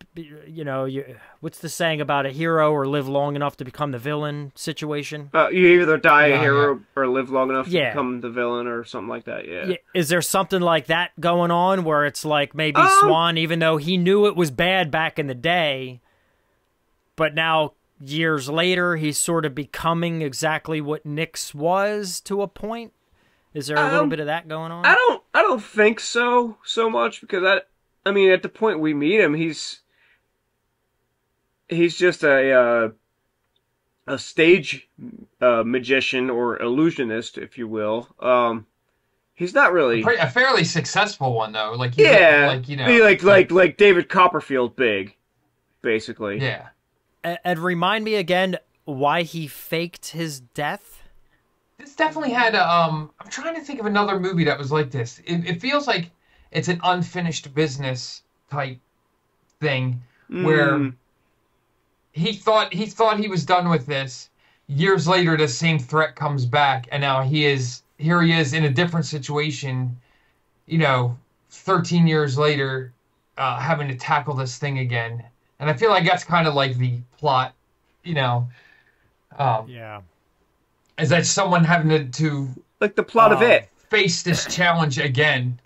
the saying about a hero or live long enough to become the villain situation? You either die a hero or live long enough to become the villain or something like that, yeah. Is there something like that going on where it's like maybe Swan, even though he knew it was bad back in the day, but now years later he's sort of becoming exactly what Nix was to a point? Is there a little bit of that going on? I don't think so much, because I mean, at the point we meet him, he's just a stage magician or illusionist, if you will. He's not really a fairly successful one, though. Like like David Copperfield, big, basically. Yeah. And remind me again why he faked his death. This definitely had I'm trying to think of another movie that was like this. It feels like it's an unfinished business type thing where he thought he was done with this. Years later, the same threat comes back, and now here he is in a different situation. 13 years later, having to tackle this thing again. And I feel like that's kind of like the plot, yeah. Is that someone having to like the plot of it, face this challenge again?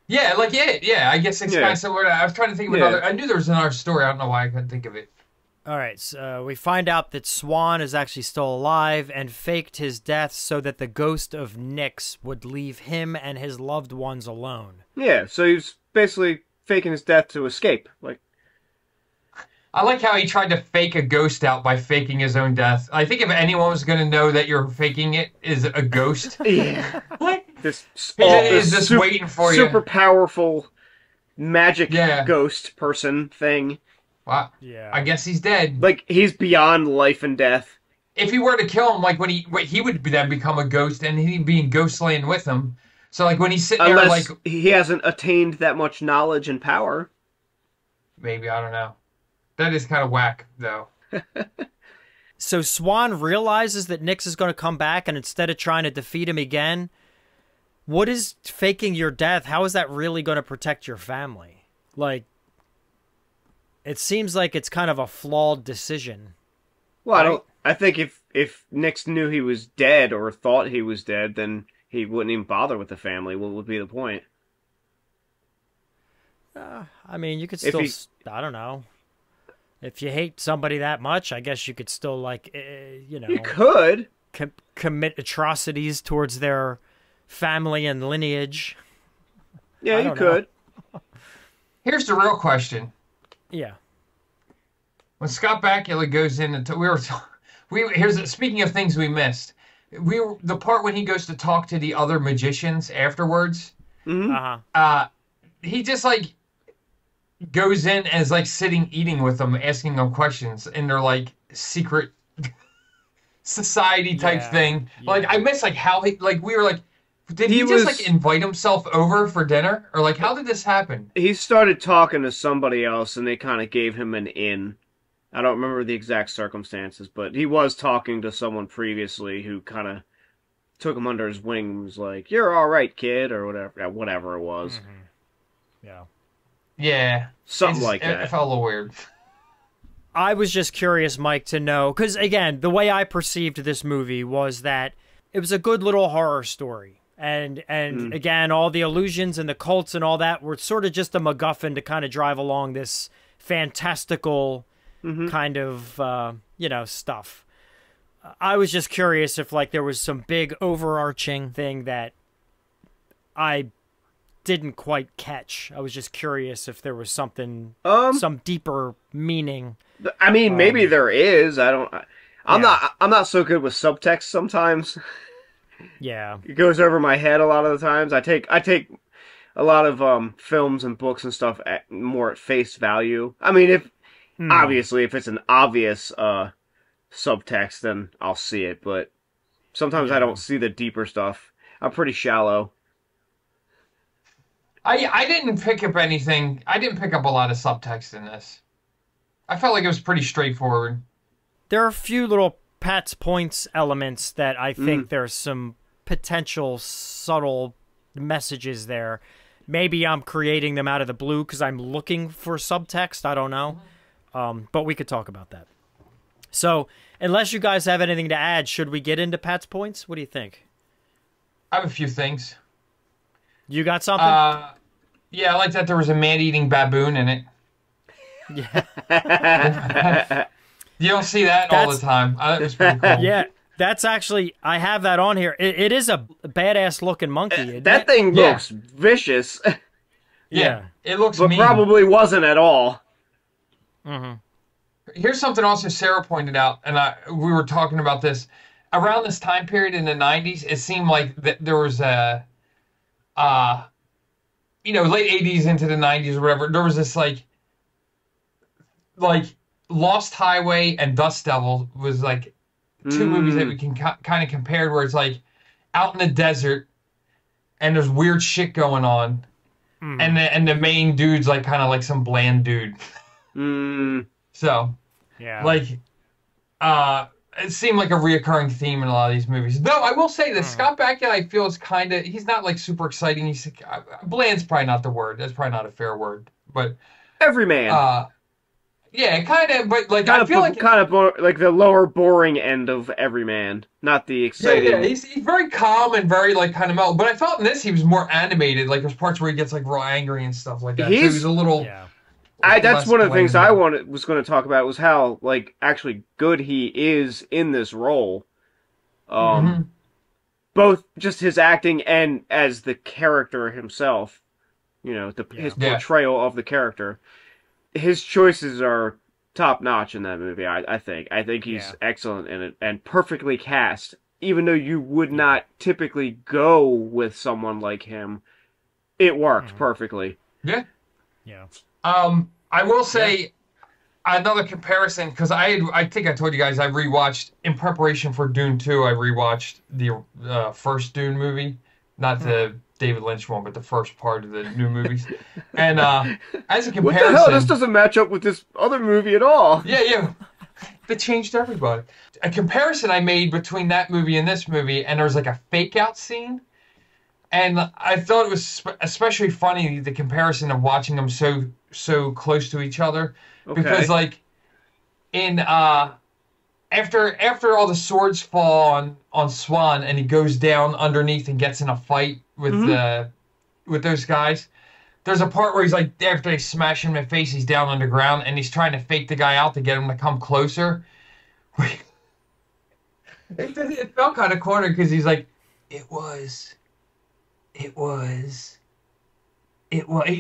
Yeah, like it. Yeah, I guess it's kind of similar. I was trying to think of another. I knew there was another story. I don't know why I couldn't think of it. All right, so we find out that Swan is actually still alive and faked his death so that the ghost of Nix would leave him and his loved ones alone. Yeah, so he's basically faking his death to escape. I like how he tried to fake a ghost out by faking his own death. I think if anyone was going to know that you're faking it is a ghost. Yeah. What? This is just waiting for you. Super powerful magic ghost person thing. Wow. Yeah. I guess he's dead. Like, he's beyond life and death. If he were to kill him, like, he would then become a ghost, and he'd be in Ghostland with him. So, like, when he's sitting there, like... he hasn't attained that much knowledge and power. Maybe, I don't know. That is kind of whack, though. So Swan realizes that Nix is going to come back, and instead of trying to defeat him again, what is faking your death? How is that really going to protect your family? Like, it seems like it's kind of a flawed decision. Well, right? I think if Nix knew he was dead or thought he was dead, then he wouldn't even bother with the family. What would be the point? I mean, you could still... I don't know. If you hate somebody that much, I guess you could still, like, You could. Commit atrocities towards their family and lineage. Yeah, you could. Here's the real question. Yeah. When Scott Bakula goes in, speaking of things we missed, the part when he goes to talk to the other magicians afterwards, mm-hmm. He just, like... goes in and is like sitting eating with them, asking them questions, and they're like secret society type thing. Yeah. Like I miss like how he like we were like, did he just like invite himself over for dinner, or like how did this happen? He started talking to somebody else, and they kind of gave him an in. I don't remember the exact circumstances, but he was talking to someone previously who kind of took him under his wing and was like, "You're all right, kid," or whatever it was. Mm-hmm. Yeah. Yeah. Something like that. It felt a little weird. I was just curious, Mike, to know, because again, the way I perceived this movie was that it was a good little horror story. And again, all the illusions and the cults and all that were sort of just a MacGuffin to kind of drive along this fantastical kind of, stuff. I was just curious if, like, there was some big overarching thing that I didn't quite catch. I was just curious if there was something, some deeper meaning. I mean, maybe there is. I'm not so good with subtext sometimes. Yeah. It goes over my head a lot of the times. I take a lot of films and books and stuff more at face value. I mean, obviously if it's an obvious subtext, then I'll see it, but sometimes I don't see the deeper stuff. I'm pretty shallow. I didn't pick up anything. I didn't pick up a lot of subtext in this. I felt like it was pretty straightforward. There are a few little Pat's points elements that I think there's some potential subtle messages there. Maybe I'm creating them out of the blue because I'm looking for subtext. I don't know. But we could talk about that. So, unless you guys have anything to add, should we get into Pat's points? What do you think? I have a few things. You got something? Yeah, I like that there was a man-eating baboon in it. Yeah. You don't see that all the time. That was pretty cool. Yeah, that's actually, I have that on here. It is a badass looking monkey. That thing looks vicious. Yeah, it looks but mean. probably wasn't at all. Mm-hmm. Here's something also Sarah pointed out, and we were talking about this. Around this time period in the 90s, it seemed like there was a, late 80s into the 90s or whatever, there was this like Lost Highway and Dust Devil was like two movies that we can kind of compare, where it's like out in the desert and there's weird shit going on, and the main dude's like kind of like some bland dude. So, yeah, it seemed like a reoccurring theme in a lot of these movies. Though I will say that Scott Bakula, I feel, is kind of, he's not like super exciting. He's bland's probably not the word. That's probably not a fair word, but Everyman. Yeah, kind of, but like kind I feel like like the lower boring end of Everyman, not the exciting. Yeah, he's very calm and very like kind of mellow. But I felt in this he was more animated. Like there's parts where he gets like real angry and stuff like that. So he was a little. Yeah. That's one of the things I was going to talk about was how like actually good he is in this role. Both just his acting and as the character himself. His portrayal of the character. His choices are top notch in that movie. I think he's excellent in it and perfectly cast. Even though you would not typically go with someone like him, it worked perfectly. Yeah. Yeah. I will say another comparison, because I think I told you guys I rewatched in preparation for Dune 2. I rewatched the first Dune movie, not the David Lynch one, but the first part of the new movies. And as a comparison, what the hell? This doesn't match up with this other movie at all. Yeah. They changed everybody. A comparison I made between that movie and this movie, and there was like a fake out scene. And I thought it was especially funny, the comparison of watching them so close to each other. Okay. Because like in after all the swords fall on Swan and he goes down underneath and gets in a fight with those guys, there's a part where he's like, after they smash him in the face, he's down underground and he's trying to fake the guy out to get him to come closer. It felt kind of corny because he's like, it was. He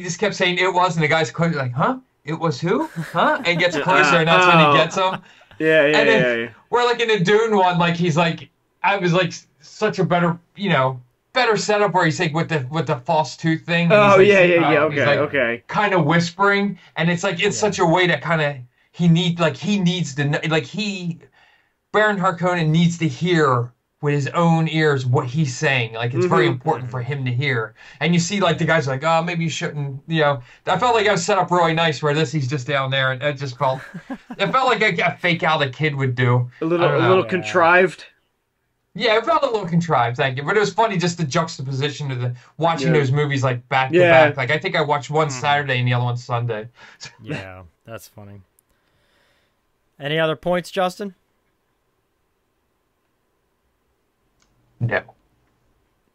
just kept saying it was, and the guy's closer, like, huh? It was who? Huh? And he gets closer, and that's when he gets him. Yeah. Where like in the Dune one, like he's like, I was like such a better, better setup where he's like with the false tooth thing. Oh, like, yeah. he's like, Okay. kind of whispering, and it's like such a way to kind of he needs to know, Baron Harkonnen needs to hear with his own ears what he's saying. Like it's very important for him to hear. And you see like the guys are like, oh, maybe you shouldn't. I felt like I was set up really nice. Where he's just down there, and it felt like a fake out a kid would do. A little contrived. Yeah, it felt a little contrived, thank you. But it was funny just the juxtaposition of watching those movies like back to back. Like I think I watched one Saturday and the other one Sunday. Yeah, that's funny. Any other points, Justin? No.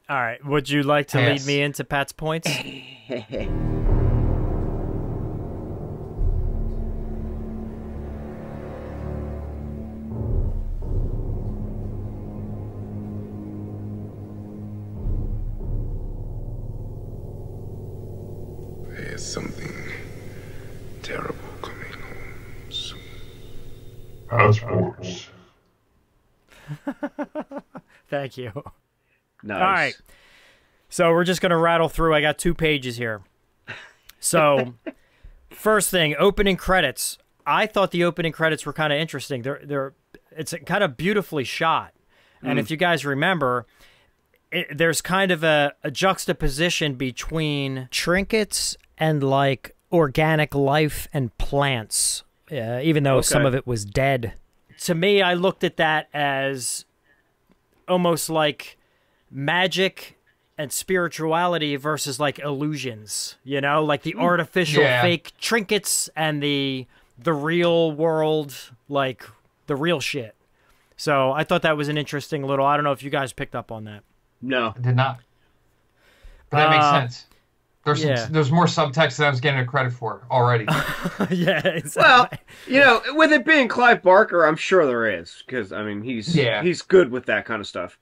All right. Would you like to lead me into Pat's points? There's something terrible coming home soon. Passports. Thank you. Nice. All right. So we're just going to rattle through. I got 2 pages here. So first thing, opening credits. I thought the opening credits were kind of interesting. It's kind of beautifully shot. And if you guys remember, there's kind of a juxtaposition between trinkets and like organic life and plants, even though some of it was dead. To me, I looked at that as almost like magic and spirituality versus like illusions, like the artificial fake trinkets and the real world, like the real shit. So I thought that was an interesting little, I don't know if you guys picked up on that. No. I did not. But that makes sense. There's more subtext than I was getting credit for already. Yeah, exactly. Well, with it being Clive Barker, I'm sure there is. Because, I mean, he's good with that kind of stuff.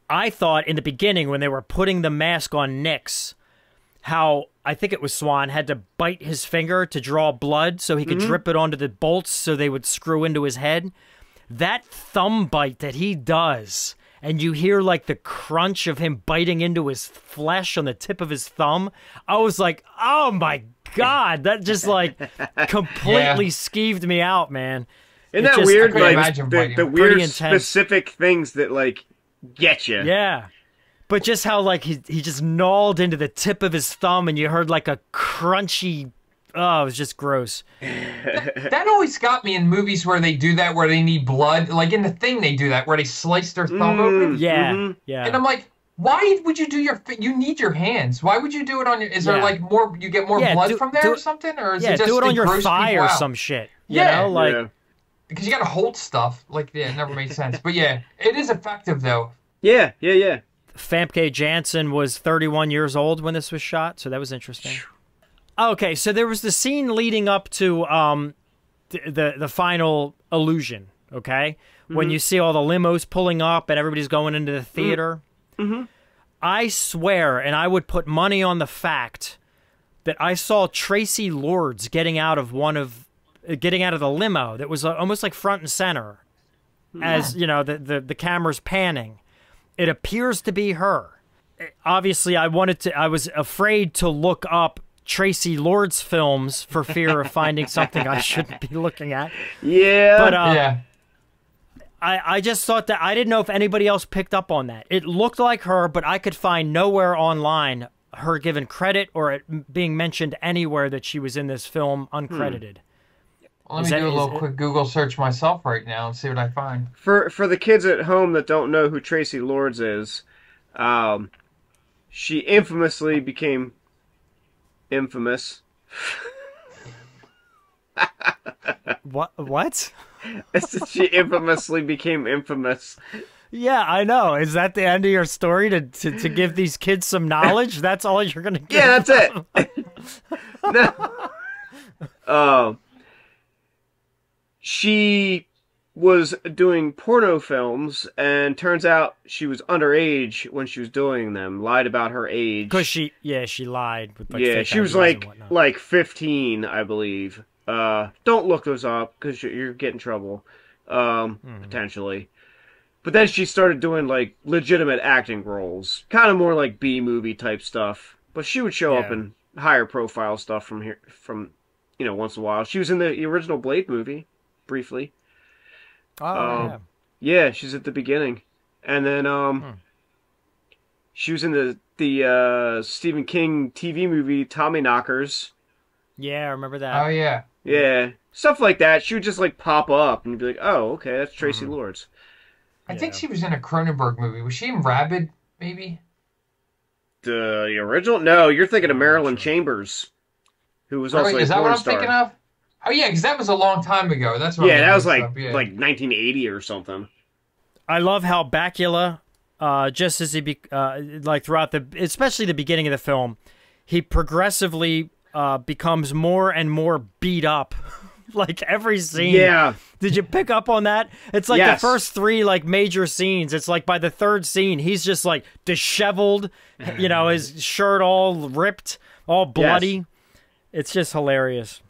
I thought in the beginning when they were putting the mask on Nix, how, I think it was Swan, had to bite his finger to draw blood so he could drip it onto the bolts so they would screw into his head. That thumb bite that he does, and you hear like the crunch of him biting into his flesh on the tip of his thumb, I was like, oh my God, that just like completely skeeved me out, man. Isn't that weird? Like the weird intense. Specific things that like get you. Yeah. But just how like he just gnawed into the tip of his thumb and you heard like a crunchy, oh, it was just gross. That always got me in movies where they do that, where they need blood. Like in The Thing, they do that, where they slice their thumb open. Yeah, yeah. And I'm like, why would you do you need your hands. Why would you do it on your, is there like more, you get more blood from there or something? Or is it just do it on your gross thigh or out? some shit. You know, like. Because you gotta hold stuff. Like, it never made sense. But yeah, it is effective though. Yeah. Famke Janssen was 31 years old when this was shot, so that was interesting. Okay, so there was the scene leading up to the final illusion, okay? When you see all the limos pulling up and everybody's going into the theater. I swear, and I would put money on the fact that I saw Traci Lords getting out of the limo that was almost like front and center. As, the camera's panning. It appears to be her. Obviously, I was afraid to look up Traci Lords films for fear of finding something I shouldn't be looking at. Yeah. But I just thought that I didn't know if anybody else picked up on that. It looked like her, but I could find nowhere online her given credit or it being mentioned anywhere that she was in this film uncredited. Well, let me do a little quick Google search myself right now and see what I find. For the kids at home that don't know who Traci Lords is, she infamously became infamous. What? She infamously became infamous. Yeah, I know. Is that the end of your story to give these kids some knowledge? That's all you're going to give? Yeah, that's it. No. She was doing porno films, and turns out she was underage when she was doing them. Lied about her age. Because she lied. With fake she was like 15, I believe. Don't look those up because you're getting in trouble, potentially. But then she started doing, like, legitimate acting roles. Kind of more like B-movie type stuff. But she would show up in higher profile stuff from once in a while. She was in the original Blade movie, briefly. Oh, yeah, she's at the beginning. And then, she was in the Stephen King TV movie, Tommyknockers. Yeah, I remember that. Oh, yeah. Yeah. Stuff like that. She would just, like, pop up and you'd be like, oh, okay, that's Traci Lords. I think she was in a Cronenberg movie. Was she in Rabid, maybe? The original? No, you're thinking of Marilyn Chambers, who was also is a that porn what I'm star. thinking of? Oh, yeah, because that was a long time ago. That's what that was like up, yeah. like 1980 or something. I love how Bakula, just as he like throughout especially the beginning of the film, he progressively becomes more and more beat up. Like every scene. Yeah. Did you pick up on that? It's like Yes. the first 3 like major scenes. It's like by the 3rd scene, he's just like disheveled, his shirt all ripped, all bloody. Yes. It's just hilarious.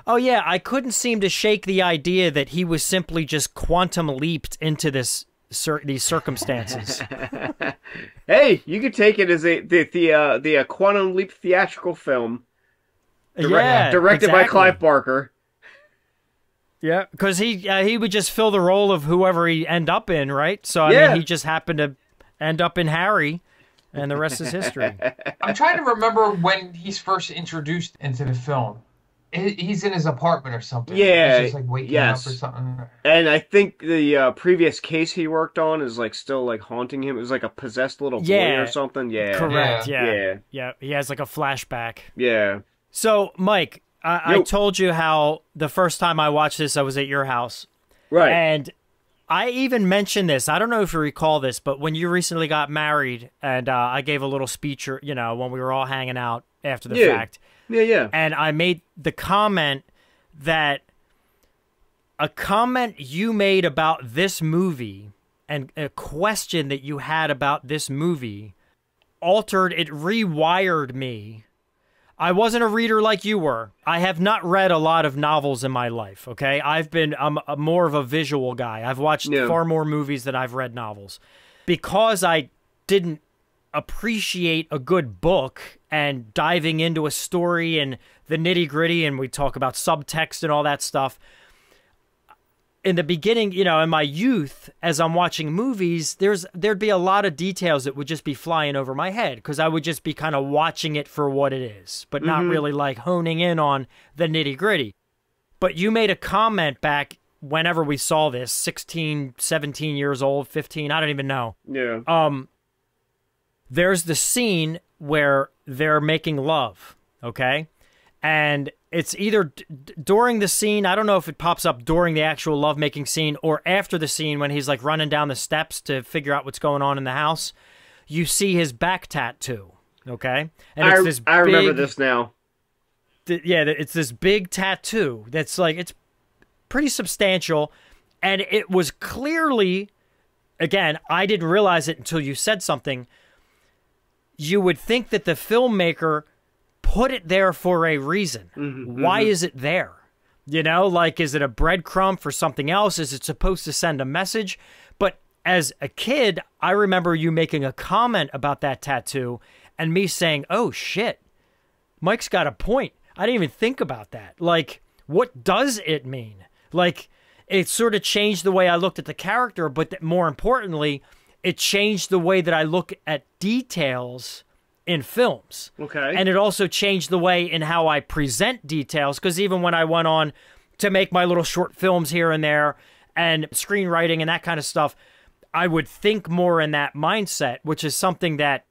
Oh yeah, I couldn't seem to shake the idea that he was simply just quantum leaped into these circumstances. Hey, you could take it as the Quantum Leap theatrical film. Directed by Clive Barker. Yeah, because he would just fill the role of whoever he end up in, right? So I mean, he just happened to end up in Harry, and the rest is history. I'm trying to remember when he's first introduced into the film. He's in his apartment or something. Yeah, he's just like waking up or something. And I think the previous case he worked on is like still like haunting him. It was like a possessed little boy or something. Yeah, correct. Yeah. He has like a flashback. Yeah. So, Mike, I told you how the first time I watched this, I was at your house. Right. And I even mentioned this. I don't know if you recall this, but when you recently got married and I gave a little speech, when we were all hanging out after the fact. Yeah. And I made the comment that a comment you made about this movie and a question that you had about this movie rewired me. I wasn't a reader like you were. I have not read a lot of novels in my life, okay? I'm more of a visual guy. I've watched far more movies than I've read novels. Because I didn't appreciate a good book and diving into a story and the nitty-gritty, and we talk about subtext and all that stuff. In the beginning, in my youth, as I'm watching movies, there'd be a lot of details that would just be flying over my head because I would just be kind of watching it for what it is, but not really like honing in on the nitty-gritty. But you made a comment back whenever we saw this, 16, 17 years old, 15, I don't even know. Yeah. There's the scene where they're making love, okay? And it's either during the scene, I don't know if it pops up during the actual lovemaking scene or after the scene when he's like running down the steps to figure out what's going on in the house. You see his back tattoo, okay? And it's I remember this now. It's this big tattoo that's like, it's pretty substantial. And it was clearly, again, I didn't realize it until you said something. You would think that the filmmaker put it there for a reason. Why is it there? Is it a breadcrumb for something else? Is it supposed to send a message? But as a kid, I remember you making a comment about that tattoo and me saying, oh shit, Mike's got a point. I didn't even think about that. Like, what does it mean? Like, it sort of changed the way I looked at the character, but more importantly, it changed the way that I look at details in films. Okay. And it also changed the way in how I present details, because even when I went on to make my little short films here and there and screenwriting and that kind of stuff, I would think more in that mindset, which is something that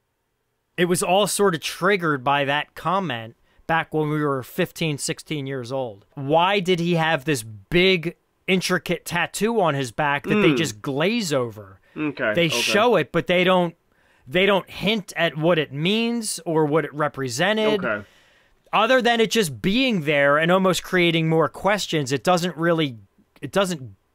it was all sort of triggered by that comment back when we were 15, 16 years old. Why did he have this big, intricate tattoo on his back that they just glaze over? Okay. They show it, but they don't hint at what it means or what it represented. Okay. Other than it just being there and almost creating more questions, it doesn't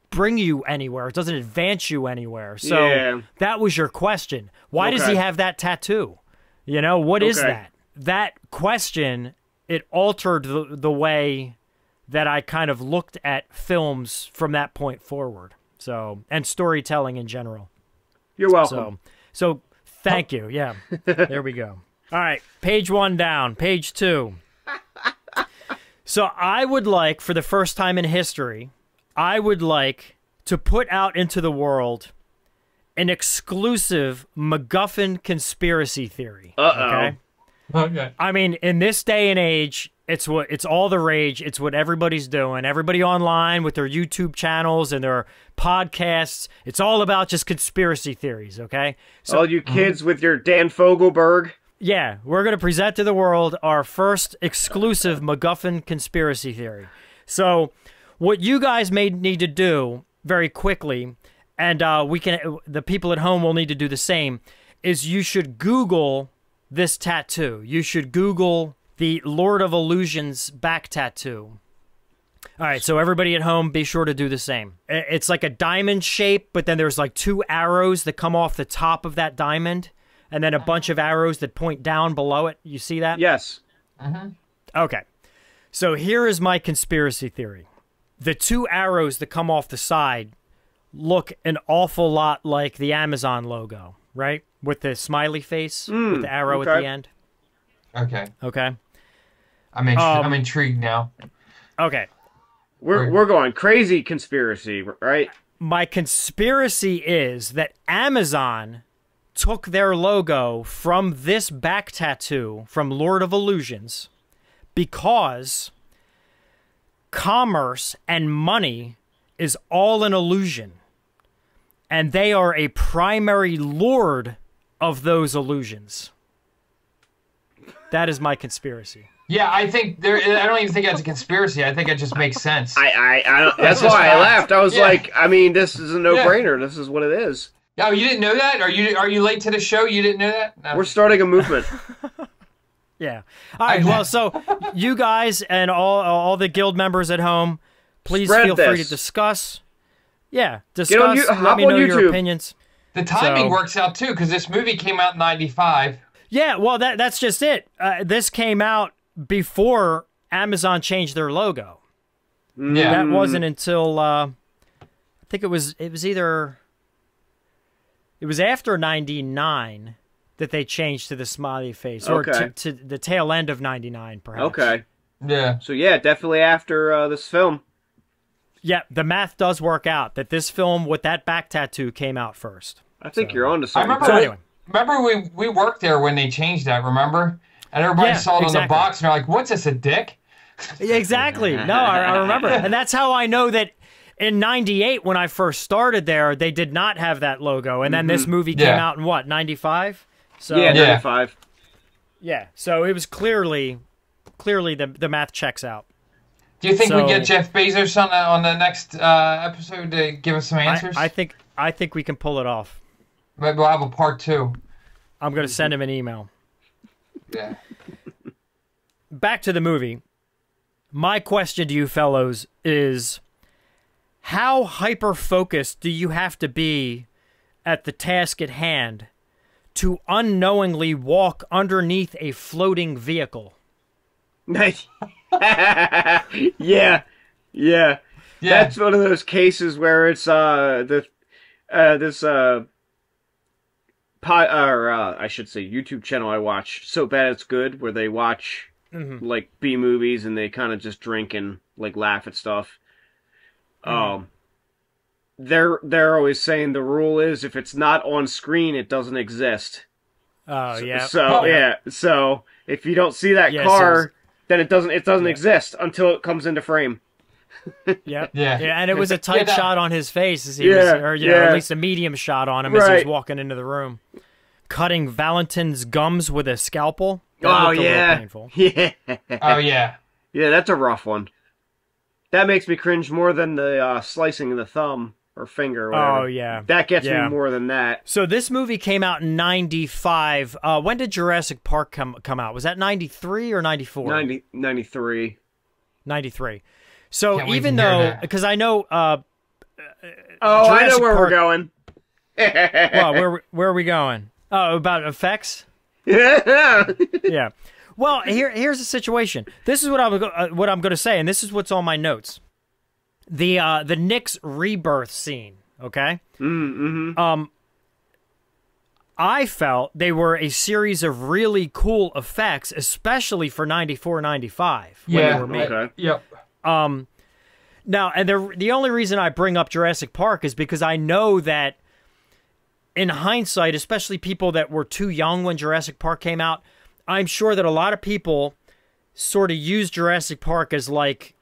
bring you anywhere. It doesn't advance you anywhere. So that was your question. Why does he have that tattoo? What is that? That question, it altered the way that I kind of looked at films from that point forward. So, and storytelling in general. You're welcome. So thank you. Yeah. There we go. All right. Page 1 down. Page 2. So I would like, for the first time in history, I would like to put out into the world an exclusive MacGuffin conspiracy theory. Okay? Okay. I mean, in this day and age, it's all the rage. It's what everybody's doing. Everybody online with their YouTube channels and their podcasts. It's all about just conspiracy theories, okay? So, all you kids with your Dan Fogelberg. yeah, we're going to present to the world our first exclusive MacGuffin conspiracy theory. So what you guys may need to do very quickly, and the people at home will need to do the same, is you should Google this tattoo. You should Google the Lord of Illusions back tattoo. All right, so everybody at home, be sure to do the same. It's like a diamond shape, but then there's like 2 arrows that come off the top of that diamond, and then a bunch of arrows that point down below it. You see that? Yes. Okay. So here is my conspiracy theory. The 2 arrows that come off the side look an awful lot like the Amazon logo, right? With the smiley face, with the arrow at the end. Okay. Okay. I'm intrigued now. Okay. We're going crazy conspiracy, right? My conspiracy is that Amazon took their logo from this back tattoo from Lord of Illusions because commerce and money is all an illusion. And they are a primary lord of those illusions. That is my conspiracy. Yeah, I don't even think that's a conspiracy. I think it just makes sense. That's why I laughed. I was like, I mean, this is a no-brainer. This is what it is. Oh, you didn't know that? Are you late to the show? You didn't know that? No. We're starting a movement. Yeah. All right. Well, so you guys and all the guild members at home, please feel free to discuss. Yeah, discuss. Let me know your opinions. The timing works out too, because this movie came out in '95. Yeah. Well, that's just it. This came out before Amazon changed their logo. Yeah. That wasn't until I think it was after '99 that they changed to the smiley face, or to the tail end of '99, perhaps. Okay. Yeah. So yeah, definitely after this film. Yeah, the math does work out that this film with that back tattoo came out first. I think you're on to something. Remember we worked there when they changed that, remember? And everybody saw it on the box, and they're like, what's this, a dick? Exactly. No, I remember. And that's how I know that in '98, when I first started there, they did not have that logo. And then this movie came out in what, '95? So, yeah, 95. Yeah, so it was clearly the math checks out. Do you think we get Jeff Bezos on the next episode to give us some answers? I think we can pull it off. Maybe we'll have a part 2. I'm going to send him an email. Yeah. Back to the movie. My question to you fellows is, how hyper-focused do you have to be at the task at hand to unknowingly walk underneath a floating vehicle? Yeah. That's one of those cases where it's I should say YouTube channel I watch, So Bad It's Good, where they watch like B movies and they kind of just drink and like laugh at stuff. They're always saying the rule is if it's not on screen, it doesn't exist. Oh yeah. So if you don't see that car, then it doesn't exist until it comes into frame. Yeah, and it was a tight shot on his face as he was, or at least a medium shot on him as he was walking into the room, cutting Valentin's gums with a scalpel. That looked a little painful. Yeah. Oh yeah. Yeah, that's a rough one. That makes me cringe more than the slicing of the thumb or finger. Or whatever. Oh yeah, that gets me more than that. So this movie came out in '95. When did Jurassic Park come out? Was that '93 or '94? 93. 93. So even though, because I know, I know where we're going. Well, where are we going? Oh, about effects. Yeah. Well, here's the situation. This is what I'm going to say, and this is what's on my notes. The Nick's rebirth scene. okay? Mm-hmm. I felt they were a series of really cool effects, especially for 94, 95 when they were made. Okay. Yep. Now, and the only reason I bring up Jurassic Park is because I know that in hindsight, especially people that were too young when Jurassic Park came out, I'm sure that a lot of people sort of used Jurassic Park as like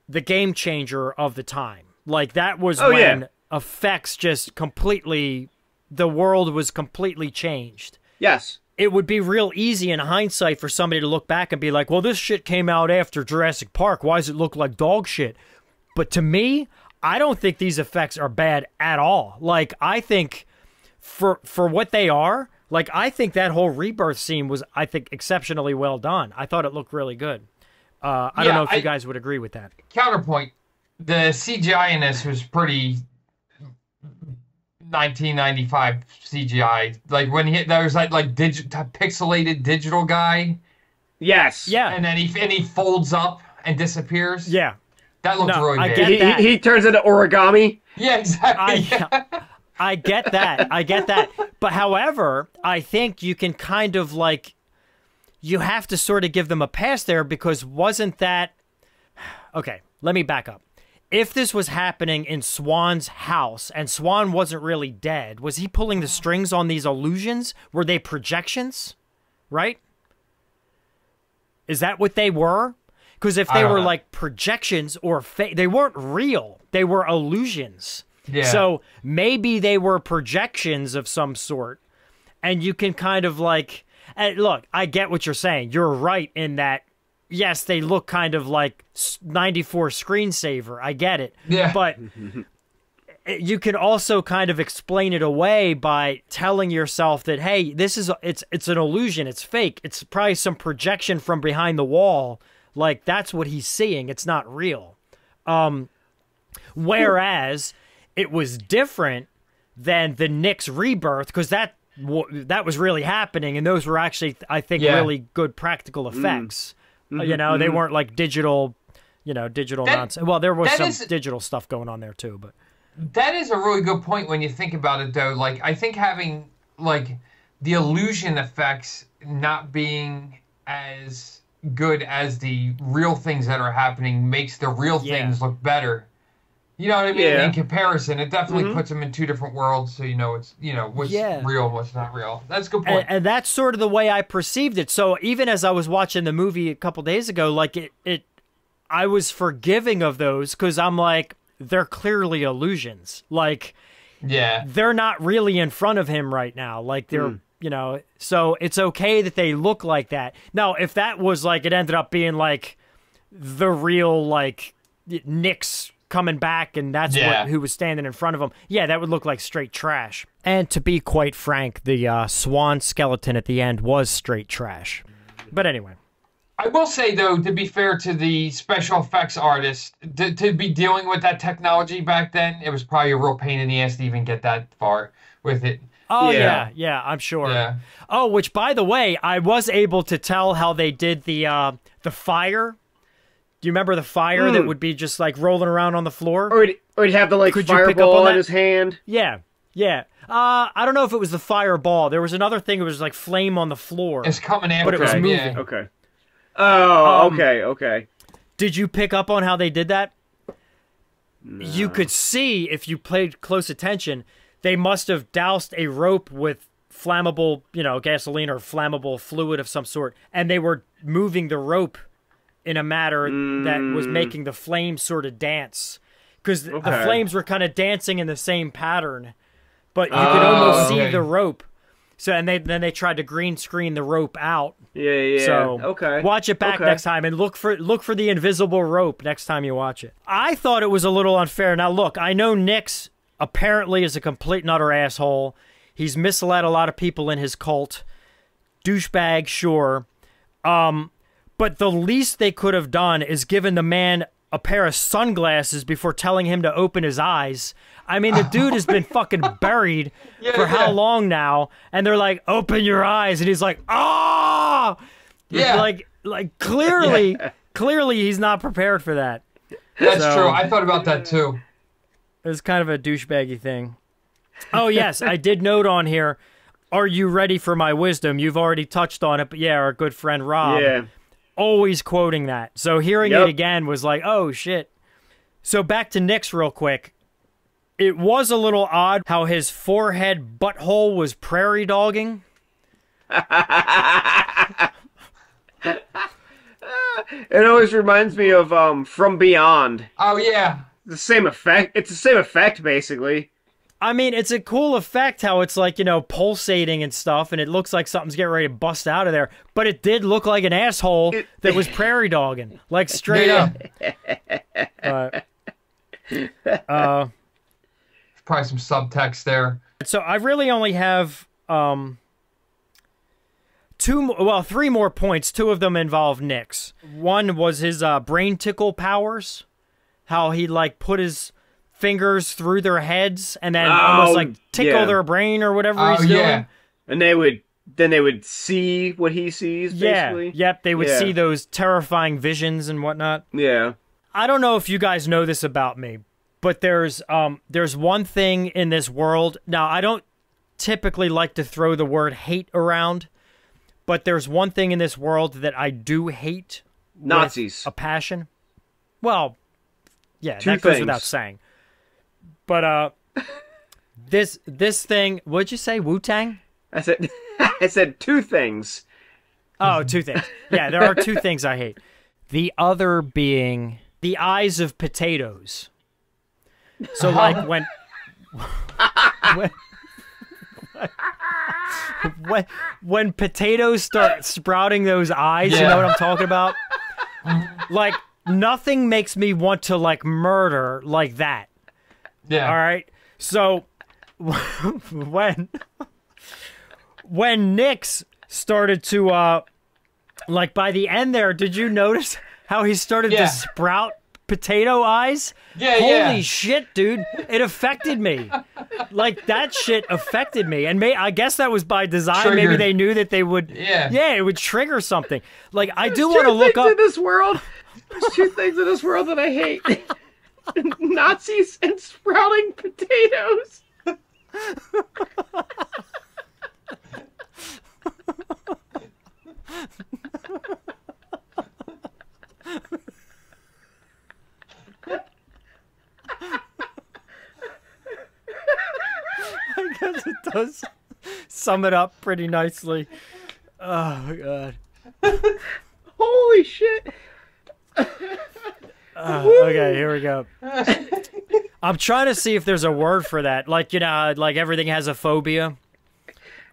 the game changer of the time. Like that was when effects just completely, the world was completely changed. Yes. It would be real easy in hindsight for somebody to look back and be like, well, this shit came out after Jurassic Park. Why does it look like dog shit? But to me, I don't think these effects are bad at all. Like, I think for what they are, like, I think that whole rebirth scene was, I think, exceptionally well done. I thought it looked really good. I don't know if you guys would agree with that. Counterpoint, the CGI in this was pretty 1995 CGI. Like, when there was like pixelated digital guy. Yes. Yeah. And then he folds up and disappears. Yeah. That looks really I bad. get that. He turns into origami. Yeah, exactly. I get that. I get that. But however, I think you can kind of like, you have to sort of give them a pass there because wasn't that... Okay, let me back up. If this was happening in Swan's house and Swan wasn't really dead, was he pulling the strings on these illusions? Were they projections? Right? Is that what they were? Because if they were like projections or fake, they weren't real. They were illusions. Yeah. So maybe they were projections of some sort. And you can kind of like, and look, I get what you're saying. You're right in that, yes, they look kind of like 94 screensaver. I get it. Yeah. But you can also kind of explain it away by telling yourself that, hey, this is, it's an illusion. It's fake. It's probably some projection from behind the wall. Like, that's what he's seeing. It's not real. Whereas it was different than the Nick's rebirth, because that was really happening, and those were actually, I think, really good practical effects. You know, they weren't like digital, digital nonsense. Well, there was some digital stuff going on there too, but... That is a really good point when you think about it, though. Like, I think having, like, the illusion effects not being as good as the real things that are happening makes the real things look better. You know what I mean? Yeah. In comparison, it definitely puts them in two different worlds, so you know what's real and what's not real. That's a good point. And that's sort of the way I perceived it. So even as I was watching the movie a couple days ago, like I was forgiving of those because I'm like, they're clearly illusions. Like, they're not really in front of him right now. Like they're, so it's okay that they look like that. Now, if that was like, it ended up being like the real, like Nick's coming back and that's who was standing in front of him. Yeah, that would look like straight trash. And to be quite frank, the swan skeleton at the end was straight trash. But anyway. I will say, though, to be fair to the special effects artist, to be dealing with that technology back then, it was probably a real pain in the ass to even get that far with it. Oh, yeah, I'm sure. Yeah. Oh, which, by the way, I was able to tell how they did the fire. Do you remember the fire that would be just, like, rolling around on the floor? Or he'd have the, like, fireball in his hand. Yeah. I don't know if it was the fireball. There was another thing that was, like, flame on the floor. It's coming after. But it was moving. Yeah. Okay. Oh, okay. Did you pick up on how they did that? No. You could see, if you paid close attention, they must have doused a rope with flammable, gasoline or flammable fluid of some sort, and they were moving the rope in a manner that was making the flames sort of dance. Because the flames were kind of dancing in the same pattern, but you could almost see the rope. So and then they tried to green screen the rope out. Yeah. So watch it back next time and look for the invisible rope next time you watch it. I thought it was a little unfair. Now look, I know Nyx apparently is a complete and utter asshole. He's misled a lot of people in his cult. Douchebag, sure. But the least they could have done is given the man a pair of sunglasses before telling him to open his eyes. I mean, the dude has been fucking buried for how long now? And they're like, open your eyes. And he's like, ah! Yeah. Like clearly he's not prepared for that. That's true. I thought about that too. It was kind of a douchebaggy thing. Oh, yes, I did note on here, are you ready for my wisdom? You've already touched on it, but yeah, our good friend Rob. Yeah. Always quoting that. So hearing it again was like, oh, shit. So back to Nick's real quick. It was a little odd how his forehead butthole was prairie dogging. It always reminds me of From Beyond. Oh, yeah. The same effect. It's the same effect, basically. I mean, it's a cool effect how it's like, you know, pulsating and stuff, and it looks like something's getting ready to bust out of there. But it did look like an asshole that was prairie dogging. Like, straight up. Probably some subtext there. So I really only have three more points. Two of them involve Nick's. One was his brain tickle powers. How he, like, put his fingers through their heads and then almost, like, tickle their brain or whatever he's doing. And they would see what he sees, basically. Yep, they would see those terrifying visions and whatnot. Yeah. I don't know if you guys know this about me, but there's one thing in this world. Now, I don't typically like to throw the word hate around, but there's one thing in this world that I do hate. Nazis. With a passion. Well, yeah, Two that goes things. without saying. But this thing, what'd you say, Wu-Tang? I said two things. Oh, two things. Yeah, there are two things I hate. The other being the eyes of potatoes. So, like, when potatoes start sprouting those eyes, you know what I'm talking about? Like, nothing makes me want to, like, murder like that. Yeah. All right? So, when Nick's started to, like, by the end there, did you notice how he started to sprout potato eyes? Holy shit, dude. It affected me. Like, that shit affected me. And I guess that was by design. Triggered. Maybe they knew that they would... Yeah, it would trigger something. Like, I do want to look up... There's two things in this world that I hate. Nazis and sprouting potatoes. I guess it does sum it up pretty nicely. Oh, God. Holy shit. Okay, here we go. I'm trying to see if there's a word for that. Like, you know, like everything has a phobia.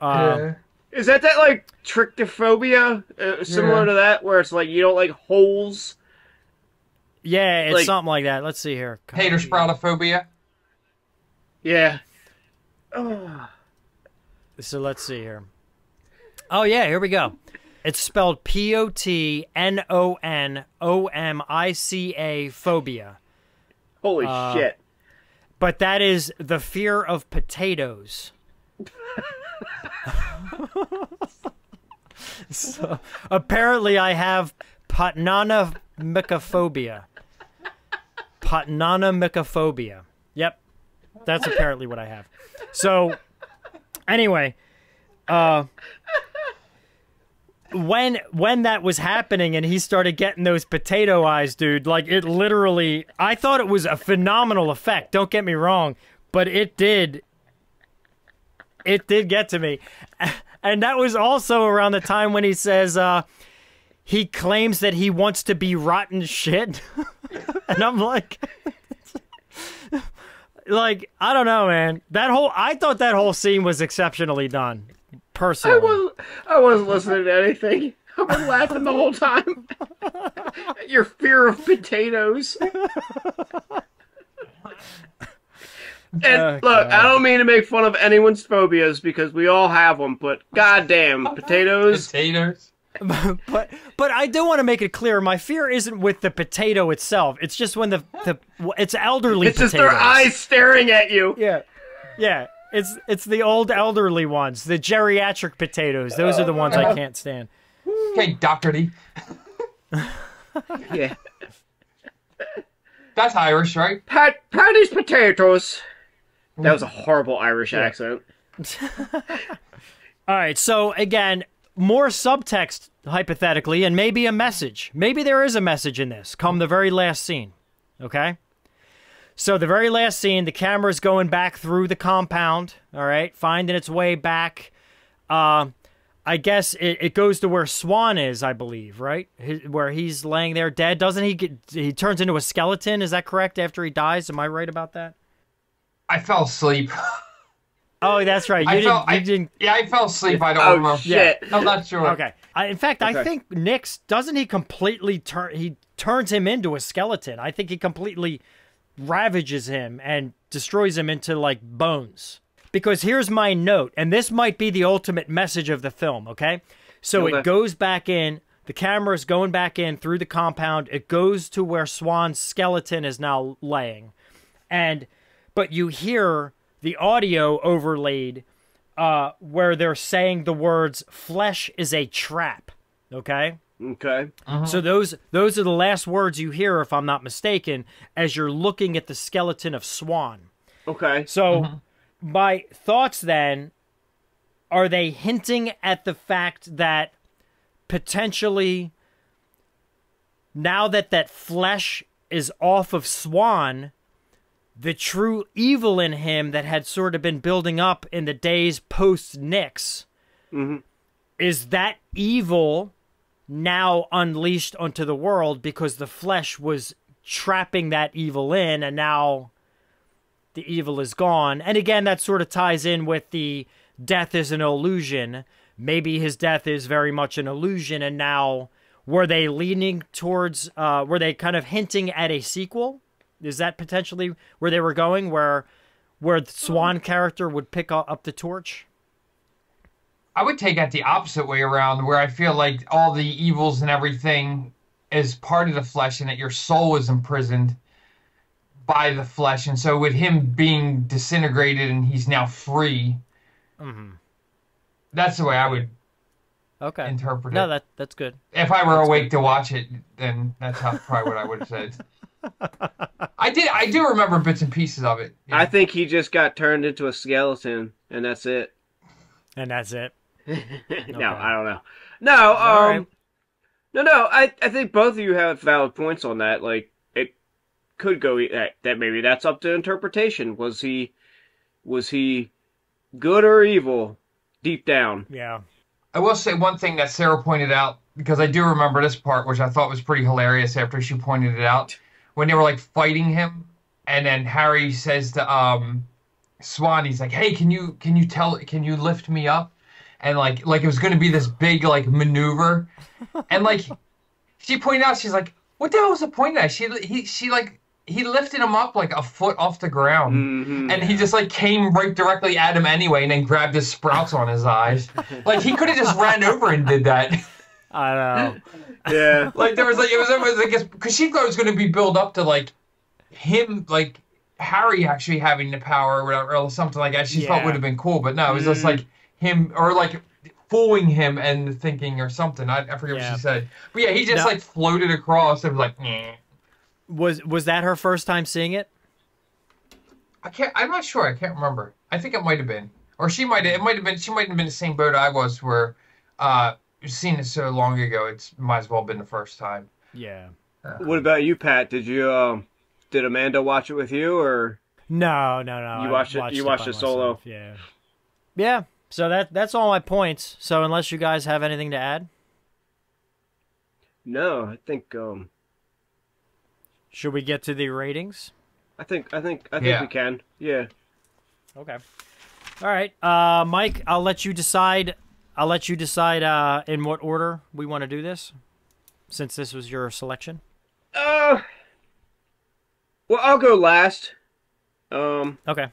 Is that like trichtophobia? Similar to that, where it's like you don't like holes? Yeah, it's like, something like that. Let's see here. Tater sproutophobia. Yeah. So let's see here. Oh, yeah, here we go. It's spelled Potnonomica, phobia. Holy shit. But that is the fear of potatoes. So apparently I have Potnonomicophobia. Potnonomicophobia. Yep. That's apparently what I have. So, anyway, when that was happening and he started getting those potato eyes, dude, like, it literally, I thought it was a phenomenal effect, don't get me wrong, but it did get to me. And that was also around the time when he says, he claims that he wants to be rotten shit. And I'm like... Like, I don't know, man. I thought that whole scene was exceptionally done, personally. I wasn't listening to anything. I've been laughing the whole time. Your fear of potatoes. And look, I don't mean to make fun of anyone's phobias because we all have them, but goddamn, potatoes. Potatoes. But I do want to make it clear, my fear isn't with the potato itself. It's just when it's elderly potatoes. It's just their eyes staring at you. Yeah. It's the old elderly ones, the geriatric potatoes. Those are the ones I can't stand. Okay, Dr. D. Yeah. That's Irish, right? Patty's potatoes. That was a horrible Irish accent. All right, so again, more subtext, hypothetically, and maybe a message. Maybe there is a message in this, come the very last scene, okay? So the very last scene, the camera's going back through the compound, all right, finding its way back. I guess it goes to where Swan is, I believe, right? Where he's laying there dead. Doesn't he turns into a skeleton, is that correct, after he dies? Am I right about that? I fell asleep. Oh, that's right. You didn't. Yeah, I fell asleep. I don't remember. Shit. Yeah, I'm not sure. Okay. In fact, I think Nick's, doesn't he completely turns him into a skeleton. I think he completely ravages him and destroys him into, like, bones. Because here's my note, and this might be the ultimate message of the film, okay? So it goes back in, the camera's going back in through the compound, it goes to where Swan's skeleton is now laying. But you hear the audio overlaid where they're saying the words, "Flesh is a trap," okay? Okay. So those are the last words you hear, if I'm not mistaken, as you're looking at the skeleton of Swan. Okay. So my thoughts then, are they hinting at the fact that potentially now that flesh is off of Swan, the true evil in him that had sort of been building up in the days post-Nix, is that evil now unleashed onto the world because the flesh was trapping that evil in, and now the evil is gone. And again, that sort of ties in with the death is an illusion. Maybe his death is very much an illusion, and now were they leaning towards, were they kind of hinting at a sequel? Is that potentially where they were going, where the Swan character would pick up the torch? I would take it the opposite way around, where I feel like all the evils and everything is part of the flesh, and that your soul is imprisoned by the flesh. And so with him being disintegrated and he's now free, that's the way I would interpret it. No, that's good. If I were awake to watch it, then that's probably what I would have said. I do remember bits and pieces of it. Yeah. I think he just got turned into a skeleton, and that's it. And that's it. No, I don't know. No, no. I think both of you have valid points on that. Like, it could go that maybe that's up to interpretation. Was he good or evil deep down? Yeah. I will say one thing that Sarah pointed out, because I do remember this part, which I thought was pretty hilarious after she pointed it out. When they were, like, fighting him, and then Harry says to Swan, he's like, "Hey, can you lift me up?" And like it was going to be this big, like, maneuver. And, like, she pointed out, she's like, what the hell was the point of that? He lifted him up, like, a foot off the ground. And he just, like, came right directdirectly at him anyway, and then grabbed his sprouts on his eyes. Like, he could have just ran over and did that. I know. Yeah. Like, it was like, because she thought it was going to be built up to, like, him, like, Harry actually having the power or whatever, or something like that. She thought would have been cool, but no, it was just, like, him, or, like, fooling him and thinking or something. I forget what she said. But, yeah, he just, like, floated across and was like, "Nyeh." Was that her first time seeing it? I'm not sure. I can't remember. I think it might have been. Or she might have been the same boat I was, where, seen it so long ago, it might as well have been the first time. Yeah. What about you, Pat? Did Amanda watch it with you, or no? You watched it solo. Myself. Yeah. So that's all my points. So unless you guys have anything to add, no, I think. Should we get to the ratings? I think we can. Yeah. Okay. All right, Mike. I'll let you decide. In what order we want to do this, since this was your selection. Well, I'll go last. Okay.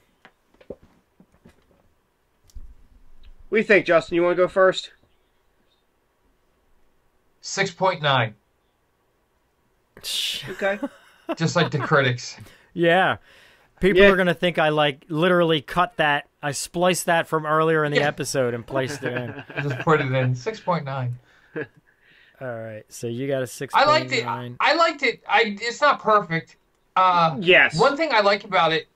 What do you think, Justin? You want to go first? 6.9. Okay. Just like the critics. Yeah. People are going to think I, like, literally cut that. I spliced that from earlier in the episode and placed it in. Just put it in. 6.9. All right. So you got a 6.9. I liked it. It's not perfect. Yes. One thing I like about it,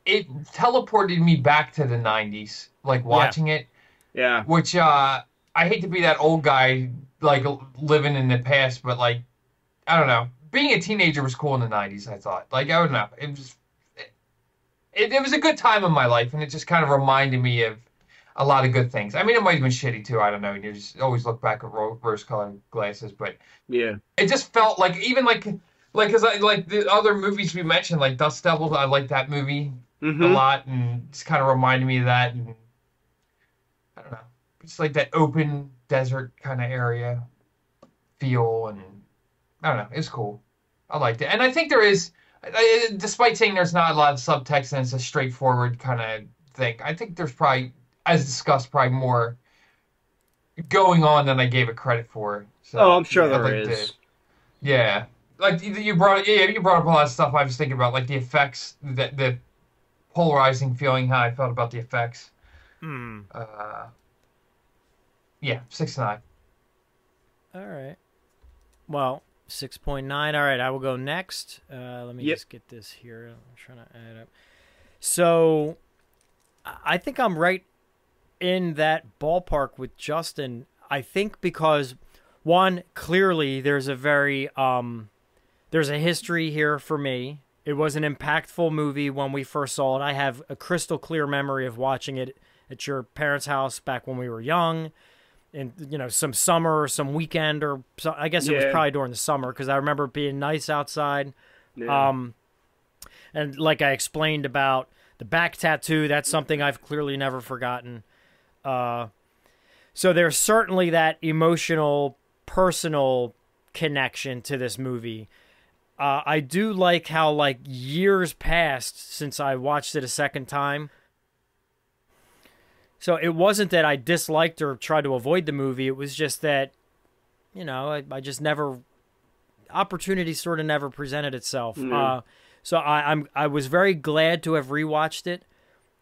it teleported me back to the 90s, like watching it. Yeah. Which, I hate to be that old guy, like, living in the past, but, like, I don't know. Being a teenager was cool in the 90s, I thought. Like, I don't know. It was a good time in my life, and it just kind of reminded me of a lot of good things. I mean, it might have been shitty, too. I don't know. You just always look back at rose-colored glasses, but yeah, it just felt like, even because like the other movies we mentioned, like Dust Devils, I like that movie a lot, and it's kind of reminded me of that, and I don't know. It's like that open desert kind of area feel, and I don't know. It's cool. I liked it. And I think there is, despite saying there's not a lot of subtext and it's a straightforward kind of thing, I think there's probably, as discussed, probably more going on than I gave it credit for. So, I'm sure there is. Yeah. Like, you brought up a lot of stuff I was thinking about, like the effects, the polarizing feeling, how I felt about the effects. Yeah, 6.9. All right. Well, 6.9. All right, I will go next. Let me just get this here. I'm trying to add up. So, I think I'm right in that ballpark with Justin. I think because, one, clearly there's a very there's a history here for me. It was an impactful movie when we first saw it. I have a crystal clear memory of watching it at your parents' house back when we were young. And, you know, some summer or some weekend, or so, I guess it was probably during the summer, because I remember it being nice outside. Yeah. And like I explained about the back tattoo, that's something I've clearly never forgotten. So there's certainly that emotional, personal connection to this movie. I do like how, like, years passed since I watched it a second time. So it wasn't that I disliked or tried to avoid the movie. It was just that, you know, I just never, opportunity sort of never presented itself. So I was very glad to have rewatched it.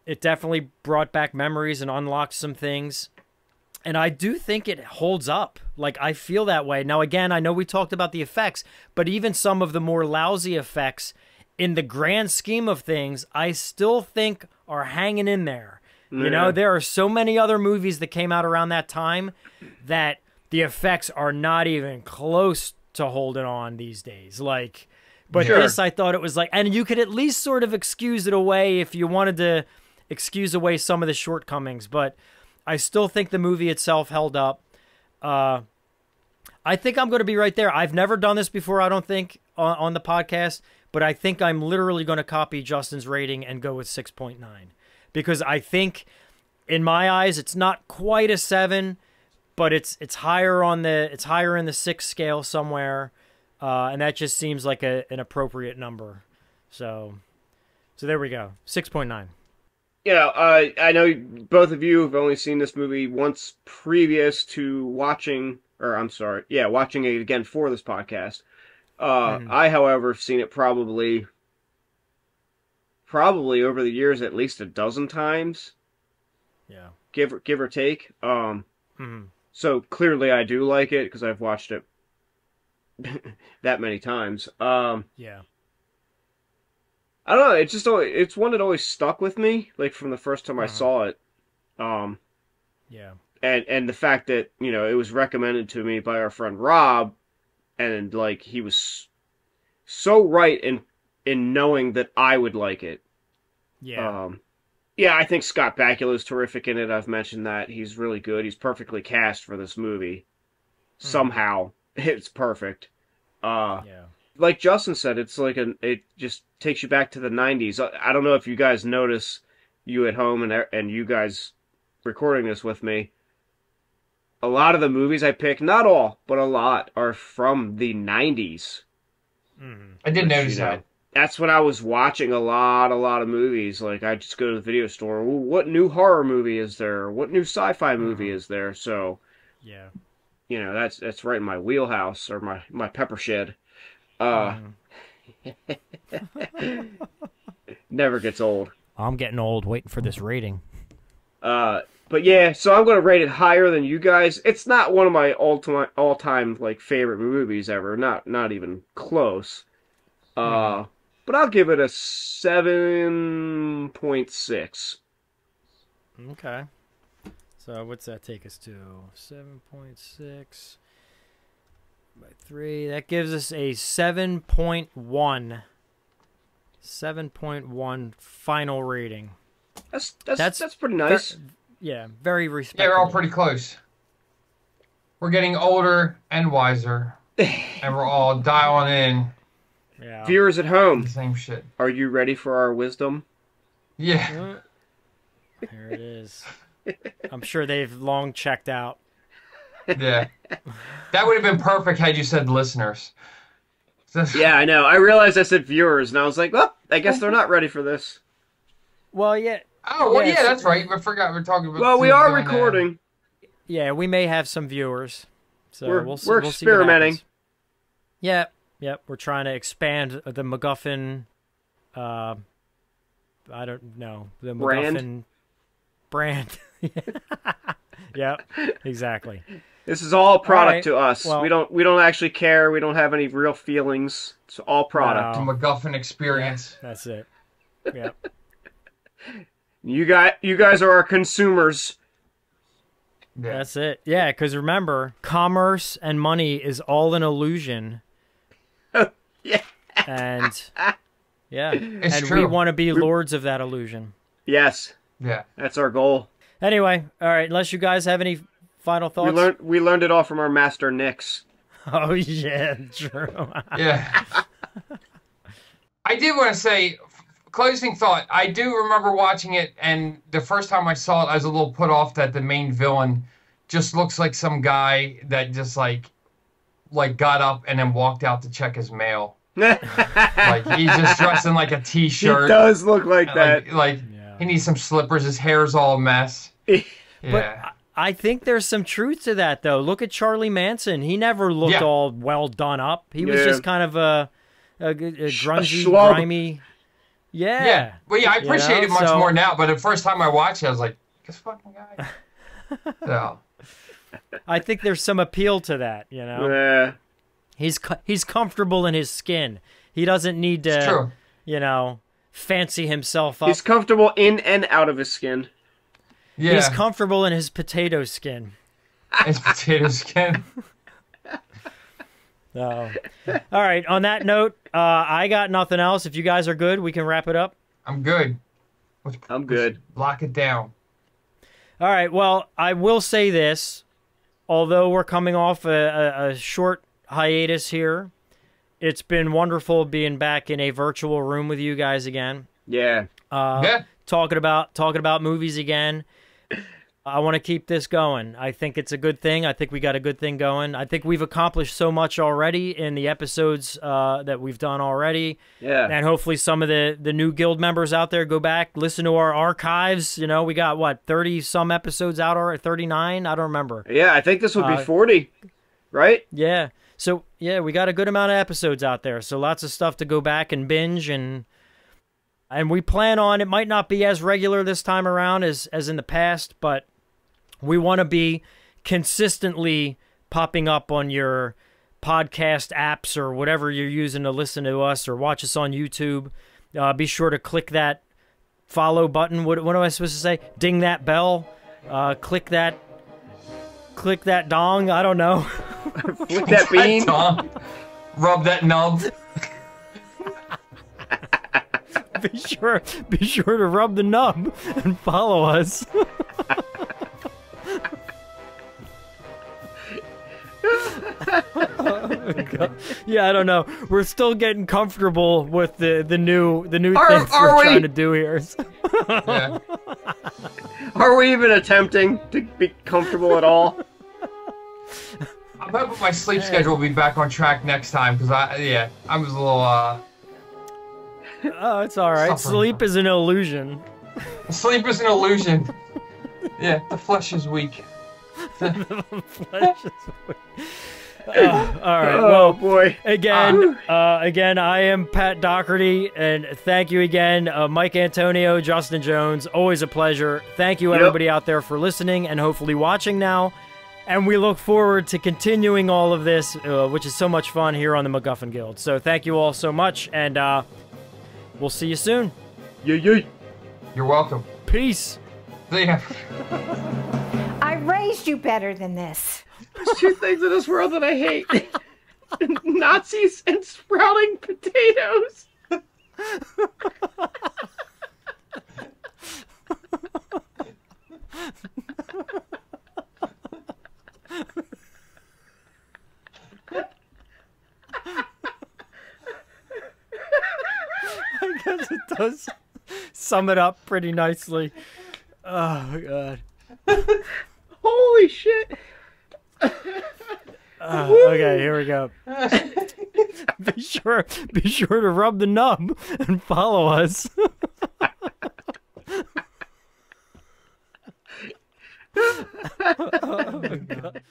It definitely brought back memories and unlocked some things. And I do think it holds up. Like, I feel that way. Now, again, I know we talked about the effects, but even some of the more lousy effects, in the grand scheme of things, I still think are hanging in there. You know, there are so many other movies that came out around that time that the effects are not even close to holding on these days. Like, but this, I thought it was like, and you could at least sort of excuse it away if you wanted to excuse away some of the shortcomings. But I still think the movie itself held up. I think I'm going to be right there. I've never done this before, I don't think, on the podcast, but I think I'm literally going to copy Justin's rating and go with 6.9. Because I think, in my eyes, it's not quite a 7, but it's higher in the 6 scale somewhere, and that just seems like an appropriate number. So there we go, 6.9. Yeah, I know both of you have only seen this movie once previous to watching it again for this podcast. I, however, have seen it probably over the years at least a dozen times. Yeah. Give or take. So clearly I do like it because I've watched it that many times. Yeah. I don't know, it's one that always stuck with me, like from the first time I saw it. Yeah. And the fact that, you know, it was recommended to me by our friend Rob, and like he was so right in knowing that I would like it. Yeah. I think Scott Bakula is terrific in it. I've mentioned that. He's really good. He's perfectly cast for this movie. Somehow, it's perfect. Like Justin said, it's like it just takes you back to the 90s. I don't know if you guys notice, you at home and you guys recording this with me, a lot of the movies I pick, not all, but a lot, are from the 90s. I did notice that. That's when I was watching a lot of movies. Like, I just go to the video store. Ooh, what new horror movie is there? What new sci-fi movie is there? So, yeah, you know, that's right in my wheelhouse, or my pepper shed. Never gets old. I'm getting old waiting for this rating. But yeah, so I'm going to rate it higher than you guys. It's not one of my all-time like favorite movies ever. Not even close. but I'll give it a 7.6. Okay. So what's that take us to? 7.6 by 3. That gives us a 7.1. 7.1 final rating. That's pretty nice. Yeah, very respectable. Yeah, we're all pretty close. We're getting older and wiser, and we're all dialing in. Yeah. Viewers at home, The same shit. are you ready for our wisdom? Yeah. There it is. I'm sure they've long checked out. Yeah. That would have been perfect had you said listeners. Yeah, I know. I realized I said viewers, and I was like, well, I guess they're not ready for this. Well, yeah. Oh, well, Yeah, yeah, that's right. I forgot we're talking about... Well, we are recording. Yeah, we may have some viewers. So we'll see. We're We'll see what experimenting. happens. Yep. We're trying to expand the MacGuffin. I don't know, the MacGuffin brand. Yep, exactly. This is all product to us. Well, we don't actually care. We don't have any real feelings. It's all product. The MacGuffin experience. That's it. Yep. You guys are our consumers. Yeah. That's it. Yeah, because remember, commerce and money is all an illusion. Yeah. And yeah, It's and true. we want to be lords of that illusion. Yes, Yeah. that's our goal. Anyway, all right. Unless you guys have any final thoughts. We learned it all from our master Nix. Oh yeah, true. Yeah. I did want to say, closing thought, I do remember watching it, and the first time I saw it, I was a little put off that the main villain just looks like some guy that just like got up and then walked out to check his mail. Like he's just dressed in like a t-shirt. He does look like that. Like Yeah. he needs some slippers. His hair's all a mess. Yeah. But I think there's some truth to that, though. Look at Charlie Manson. He never looked all well done up. He was just kind of a grungy, schlub. grimy. Yeah. Yeah. Well, yeah, I appreciate it much so- more now, but the first time I watched it, I was like, this fucking guy. So, I think there's some appeal to that, you know? Yeah. He's comfortable in his skin. He doesn't need it's to, true. you know, fancy himself up. He's comfortable in and out of his skin. Yeah. He's comfortable in his potato skin. His potato skin. So, all right. On that note, I got nothing else. If you guys are good, we can wrap it up. I'm good. I'm good. Lock it down. All right. Well, I will say this. Although we're coming off a short hiatus here, it's been wonderful being back in a virtual room with you guys again. Yeah. Yeah. Talking about movies again. I want to keep this going. I think it's a good thing. I think we got a good thing going. I think we've accomplished so much already in the episodes that we've done already. Yeah. And hopefully some of the new guild members out there go back, listen to our archives. You know, we got, 30-some episodes out already? 39? I don't remember. Yeah, I think this would be 40, right? Yeah. So, yeah, we got a good amount of episodes out there. So lots of stuff to go back and binge. And we plan on, it might not be as regular this time around as in the past, but we want to be consistently popping up on your podcast apps or whatever you're using to listen to us or watch us on YouTube. Be sure to click that follow button. What am I supposed to say? Ding that bell. Click that dong. I don't know. Flick that bean. Rub that nub. Be sure to rub the nub and follow us. Yeah, I don't know. We're still getting comfortable with the new things we're trying to do here. Yeah. Are we even attempting to be comfortable at all? I'm hoping my sleep schedule will be back on track next time because I was a little Oh, it's all right. Suffering. Sleep is an illusion. sleep is an illusion. Yeah, the flesh is weak. All right. Oh Well, boy. again, I am Pat Doherty, and thank you again, Mike Antonio, Justin Jones. Always a pleasure. Thank you, everybody out there, for listening and hopefully watching now. And we look forward to continuing all of this, which is so much fun here on the MacGuffin Guild. So thank you all so much, and We'll see you soon. Yeah. You're welcome. Peace. See ya. I raised you better than this. There's two things in this world that I hate. Nazis and sprouting potatoes. I guess it does sum it up pretty nicely. Oh, God. Holy shit. Okay, here we go. Be sure to rub the nub and follow us. Oh, God.